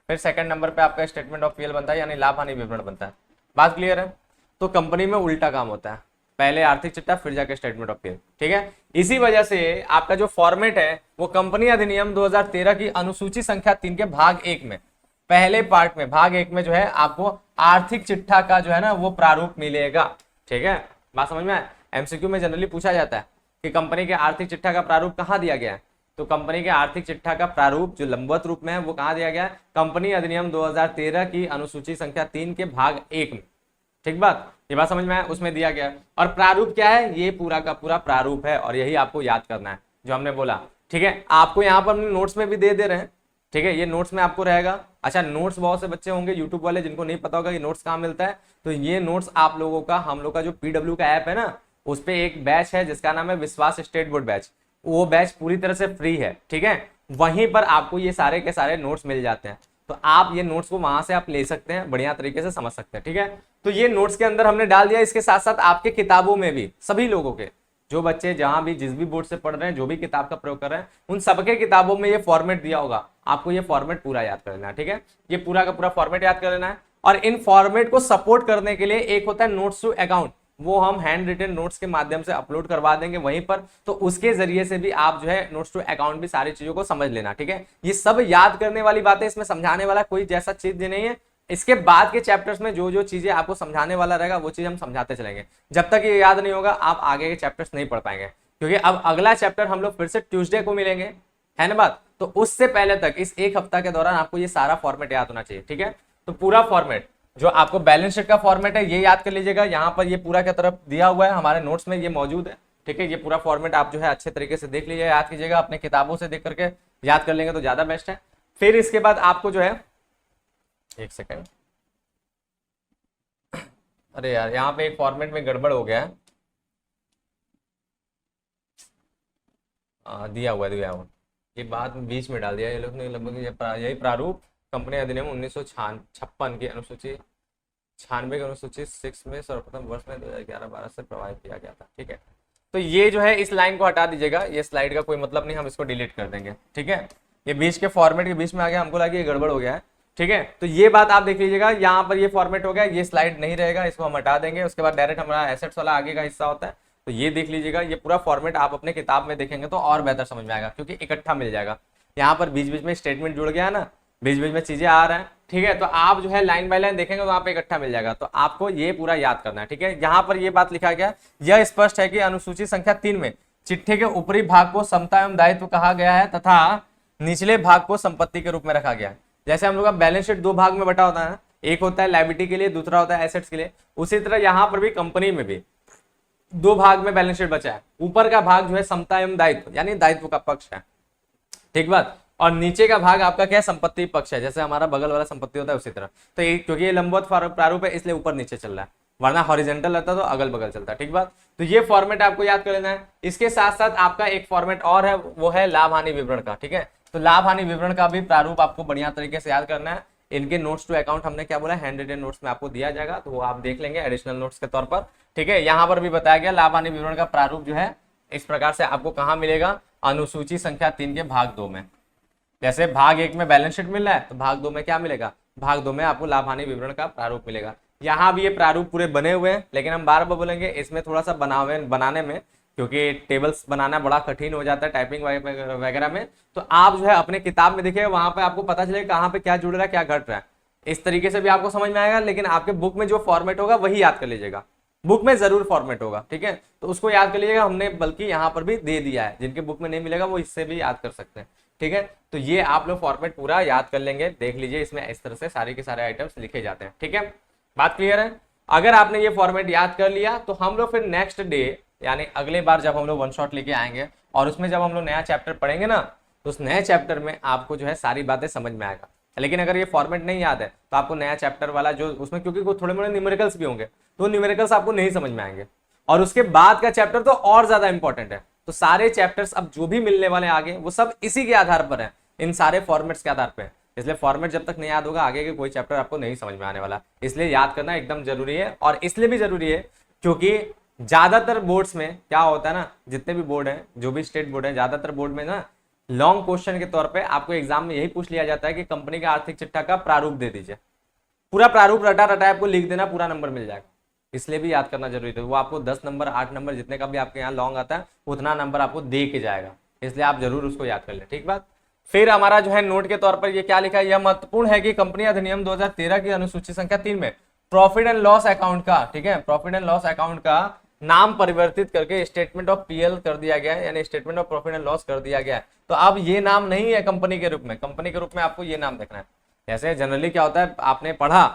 Speaker 1: फिर सेकंड नंबर पे आपका स्टेटमेंट ऑफ पीएल बनता है, यानी लाभ हानि विवरण बनता है। बात क्लियर है। तो कंपनी में उल्टा काम होता है, पहले आर्थिक चिट्ठा फिर जाके स्टेटमेंट ऑफ पीएल, ठीक है। इसी वजह से आपका जो फॉर्मेट है वो कंपनी अधिनियम 2013 की अनुसूची संख्या 3 के भाग 1 में, पहले पार्ट में भाग 1 में जो है आपको आर्थिक चिट्ठा का जो है ना वो प्रारूप मिलेगा, ठीक है। बात समझ में आए। एमसीक्यू में जनरली पूछा जाता है कि कंपनी के आर्थिक चिट्ठा का प्रारूप कहाँ दिया गया है, तो कंपनी के आर्थिक चिट्ठा का प्रारूप जो लंबवत रूप में है वो कहाँ दिया गया है, कंपनी अधिनियम 2013 की अनुसूची संख्या 3 के भाग 1 में, ठीक बात, ये बात समझ में आया, उसमें दिया गया। और प्रारूप क्या है, ये पूरा का पूरा प्रारूप है और यही आपको याद करना है जो हमने बोला, ठीक है। आपको यहाँ पर हमने नोट्स में भी दे रहे हैं, ठीक है, ये नोट्स में आपको रहेगा। अच्छा, नोट्स बहुत से बच्चे होंगे यूट्यूब वाले जिनको नहीं पता होगा ये नोट्स कहाँ मिलता है, तो ये नोट्स आप लोगों का, हम लोग का जो पीडब्ल्यू का ऐप है ना, उस पर एक बैच है जिसका नाम है विश्वास स्टेट बोर्ड बैच, वो बैच पूरी तरह से फ्री है, ठीक है। वहीं पर आपको ये सारे के सारे नोट्स मिल जाते हैं, तो आप ये नोट्स को वहां से आप ले सकते हैं, बढ़िया तरीके से समझ सकते हैं, ठीक है। तो ये नोट्स के अंदर हमने डाल दिया, इसके साथ साथ आपके किताबों में भी सभी लोगों के, जो बच्चे जहां भी जिस भी बोर्ड से पढ़ रहे हैं, जो भी किताब का प्रयोग कर रहे हैं, उन सबके किताबों में ये फॉर्मेट दिया होगा, आपको ये फॉर्मेट पूरा याद कर लेना है, ठीक है। ये पूरा का पूरा फॉर्मेट याद कर लेना है। और इन फॉर्मेट को सपोर्ट करने के लिए एक होता है नोट्स टू अकाउंट, वो हम हैंड रिटन नोट्स के माध्यम से अपलोड करवा देंगे वहीं पर, तो उसके जरिए से भी आप जो है नोट्स टू अकाउंट भी सारी चीजों को समझ लेना, ठीक है। ये सब याद करने वाली बातें, इसमें समझाने वाला कोई जैसा चीज नहीं है। इसके बाद के चैप्टर्स में जो जो चीजें आपको समझाने वाला रहेगा वो चीज हम समझाते चलेंगे। जब तक ये याद नहीं होगा आप आगे के चैप्टर्स नहीं पढ़ पाएंगे, क्योंकि अब अगला चैप्टर हम लोग फिर से ट्यूसडे को मिलेंगे, है ना बात। तो उससे पहले तक इस एक हफ्ता के दौरान आपको ये सारा फॉर्मेट याद होना चाहिए, ठीक है। तो पूरा फॉर्मेट जो आपको बैलेंस शीट का फॉर्मेट है ये याद कर लीजिएगा, यहाँ पर ये पूरा की तरफ दिया हुआ है, हमारे नोट्स में ये मौजूद है, ठीक है। ये पूरा फॉर्मेट आप जो है अच्छे तरीके से देख लीजिएगा, याद कीजिएगा, अपने किताबों से देख करके याद कर लेंगे तो ज्यादा बेस्ट है। फिर इसके बाद आपको जो है, एक सेकेंड, अरे यार यहाँ पे एक फॉर्मेट में गड़बड़ हो गया है, दिया हुआ ये बात बीच में डाल दिया ये लोग ने, लगभग यही प्रारूप कंपनी अधिनियम 1956 की अनुसूची 96 की अनुसूची 6 में सर्वप्रथम वर्ष में 2011-12 से प्रभावित किया गया था, ठीक है। तो ये जो है इस लाइन को हटा दीजिएगा, ये स्लाइड का कोई मतलब नहीं, हम इसको डिलीट कर देंगे, ठीक है। ये बीच के फॉर्मेट के बीच में आ गया, हमको लगा ये गड़बड़ हो गया है, ठीक है। तो ये बात आप देख लीजिएगा, यहाँ पर ये फॉर्मेट हो गया, ये स्लाइड नहीं रहेगा, इसको हम हटा देंगे। उसके बाद डायरेक्ट हमारा एसेट्स वाला आगे का हिस्सा होता है, तो ये देख लीजिएगा। ये पूरा फॉर्मेट आप अपने किताब में देखेंगे तो और बेहतर समझ में आएगा, क्योंकि इकट्ठा मिल जाएगा। यहाँ पर बीच बीच में स्टेटमेंट जुड़ गया ना, बीच बीच में चीजें आ रहा है, ठीक है। तो आप जो है लाइन बाय लाइन देखेंगे तो वहां पे इकट्ठा मिल जाएगा, तो आपको ये पूरा याद करना है, ठीक है। यहाँ पर ये बात लिखा गया, यह स्पष्ट है कि अनुसूची संख्या 3 में चिट्ठे के ऊपरी भाग को समता एवं दायित्व कहा गया है तथा निचले भाग को संपत्ति के रूप में रखा गया है। जैसे हम लोग का बैलेंस शीट दो भाग में बटा होता है, एक होता है लायबिलिटी के लिए, दूसरा होता है एसेट्स के लिए, उसी तरह यहाँ पर भी कंपनी में भी दो भाग में बैलेंस शीट बचा है। ऊपर का भाग जो है समता एवं दायित्व यानी दायित्व का पक्ष है, ठीक बात, और नीचे का भाग आपका क्या है, संपत्ति पक्ष है, जैसे हमारा बगल वाला संपत्ति होता है उसी तरह। तो क्योंकि ये लंबवत प्रारूप है इसलिए ऊपर नीचे चल रहा है, वरना हॉरिजॉन्टल रहता तो अगल बगल चलता, ठीक बात। तो ये फॉर्मेट आपको याद कर लेना है। इसके साथ साथ आपका एक फॉर्मेट और है, वो है लाभ हानि विवरण का, ठीक है। तो लाभ हानि विवरण का भी प्रारूप आपको बढ़िया तरीके से याद करना है। इनके नोट्स टू अकाउंट हमने क्या बोला, हैंड रिटन नोट्स में आपको दिया जाएगा, तो वो आप देख लेंगे एडिशनल नोट्स के तौर पर, ठीक है। यहाँ पर भी बताया गया लाभ हानि विवरण का प्रारूप जो है इस प्रकार से आपको कहाँ मिलेगा, अनुसूची संख्या 3 के भाग 2 में। जैसे भाग 1 में बैलेंस शीट मिल रहा है, तो भाग 2 में क्या मिलेगा, भाग 2 में आपको लाभ हानि विवरण का प्रारूप मिलेगा। यहाँ भी ये प्रारूप पूरे बने हुए हैं, लेकिन हम बार बार बोलेंगे इसमें थोड़ा सा बनाने में, क्योंकि टेबल्स बनाना बड़ा कठिन हो जाता है टाइपिंग वगैरह में। तो आप जो है अपने किताब में देखिए, वहां पे आपको पता चलेगा कहाँ पे क्या जुड़ रहा है क्या घट रहा है, इस तरीके से भी आपको समझ में आएगा। लेकिन आपके बुक में जो फॉर्मेट होगा वही याद कर लीजिएगा, बुक में जरूर फॉर्मेट होगा, ठीक है। तो उसको याद कर लीजिएगा, हमने बल्कि यहाँ पर भी दे दिया है, जिनके बुक में नहीं मिलेगा वो इससे भी याद कर सकते हैं, ठीक है। तो ये आप लोग फॉर्मेट पूरा याद कर लेंगे, देख लीजिए इसमें इस तरह से सारे के सारे आइटम्स लिखे जाते हैं, ठीक है। बात क्लियर है। अगर आपने ये फॉर्मेट याद कर लिया तो हम लोग फिर नेक्स्ट डे यानी अगले बार जब हम लोग वन शॉट लेके आएंगे और उसमें जब हम लोग नया चैप्टर पढ़ेंगे ना, तो उस नए चैप्टर में आपको जो है सारी बातें समझ में आएगा। लेकिन अगर ये फॉर्मेट नहीं याद है तो आपको नया चैप्टर वाला जो उसमें, क्योंकि थोड़े मोड़े न्यूमेरिकल्स भी होंगे, तो न्यूमेरिकल्स आपको नहीं समझ में आएंगे। और उसके बाद का चैप्टर तो और ज्यादा इंपॉर्टेंट है, तो सारे चैप्टर्स अब जो भी मिलने वाले आगे वो सब इसी के आधार पर है, इन सारे फॉर्मेट्स के आधार पर। इसलिए फॉर्मेट जब तक नहीं याद होगा आगे के कोई चैप्टर आपको नहीं समझ में आने वाला। इसलिए याद करना एकदम जरूरी है। और इसलिए भी जरूरी है क्योंकि ज्यादातर बोर्ड्स में क्या होता है ना, जितने भी बोर्ड है, जो भी स्टेट बोर्ड है, ज्यादातर बोर्ड में ना लॉन्ग क्वेश्चन के तौर पे आपको एग्जाम में यही पूछ लिया जाता है कि कंपनी का आर्थिक चिट्ठा का प्रारूप दे दीजिए। पूरा प्रारूप रटा रटा आपको लिख देना, पूरा नंबर मिल जाएगा। इसलिए भी याद करना जरूरी है। वो आपको 10 नंबर 8 नंबर जितने का भी आपके यहाँ लॉन्ग आता है उतना नंबर आपको दे के जाएगा। इसलिए आप जरूर उसको याद कर लें, ठीक बात। फिर हमारा जो है नोट के तौर पर ये क्या लिखा है, यह महत्वपूर्ण है कि कंपनी अधिनियम 2013 की अनुसूची संख्या 3 में प्रॉफिट एंड लॉस अकाउंट का, ठीक है, प्रॉफिट एंड लॉस अकाउंट का नाम परिवर्तित करके स्टेटमेंट ऑफ पीएल कर दिया गया है, यानी statement of profit and loss कर दिया गया है। तो अब ये नाम नहीं है कंपनी के रूप में, कंपनी के रूप में आपको ये नाम देखना है। जैसे जनरली क्या होता है, आपने पढ़ा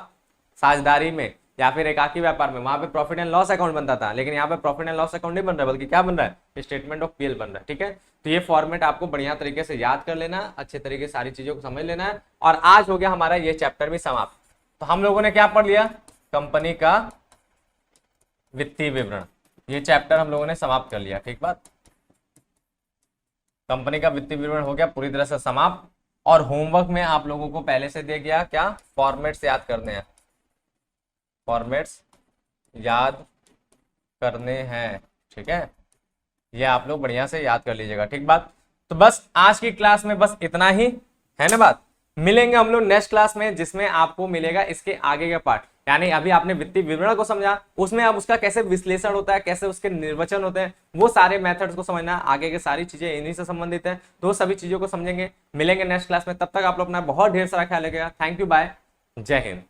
Speaker 1: साझेदारी में या फिर एकाकी व्यापार में, वहां पे प्रॉफिट एंड लॉस अकाउंट बनता था, लेकिन यहाँ पे प्रॉफिट एंड लॉस अकाउंट नहीं बन रहा है, बल्कि क्या बन रहा है, स्टेटमेंट ऑफ पीएल बन रहा है, ठीक है। तो ये फॉर्मेट आपको बढ़िया तरीके से याद कर लेना, अच्छे तरीके से सारी चीजों को समझ लेना है। और आज हो गया हमारा ये चैप्टर भी समाप्त। तो हम लोगों ने क्या पढ़ लिया, कंपनी का वित्तीय विवरण, ये चैप्टर हम लोगों ने समाप्त कर लिया, ठीक बात। कंपनी का वित्तीय विवरण हो गया पूरी तरह से समाप्त। और होमवर्क में आप लोगों को पहले से दे गया क्या, फॉर्मेट्स याद करने हैं, फॉर्मेट्स याद करने हैं, ठीक है। ये आप लोग बढ़िया से याद कर लीजिएगा, ठीक बात। तो बस आज की क्लास में बस इतना ही है ना बात। मिलेंगे हम लोग नेक्स्ट क्लास में, जिसमें आपको मिलेगा इसके आगे का पार्ट। यानी अभी आपने वित्तीय विवरण को समझा, उसमें अब उसका कैसे विश्लेषण होता है, कैसे उसके निर्वचन होते हैं, वो सारे मेथड्स को समझना, आगे के सारी चीजें इन्हीं से संबंधित है। तो सभी चीजों को समझेंगे। मिलेंगे नेक्स्ट क्लास में, तब तक आप लोग अपना बहुत ढेर सारा ख्याल रखिएगा। थैंक यू, बाय, जय हिंद।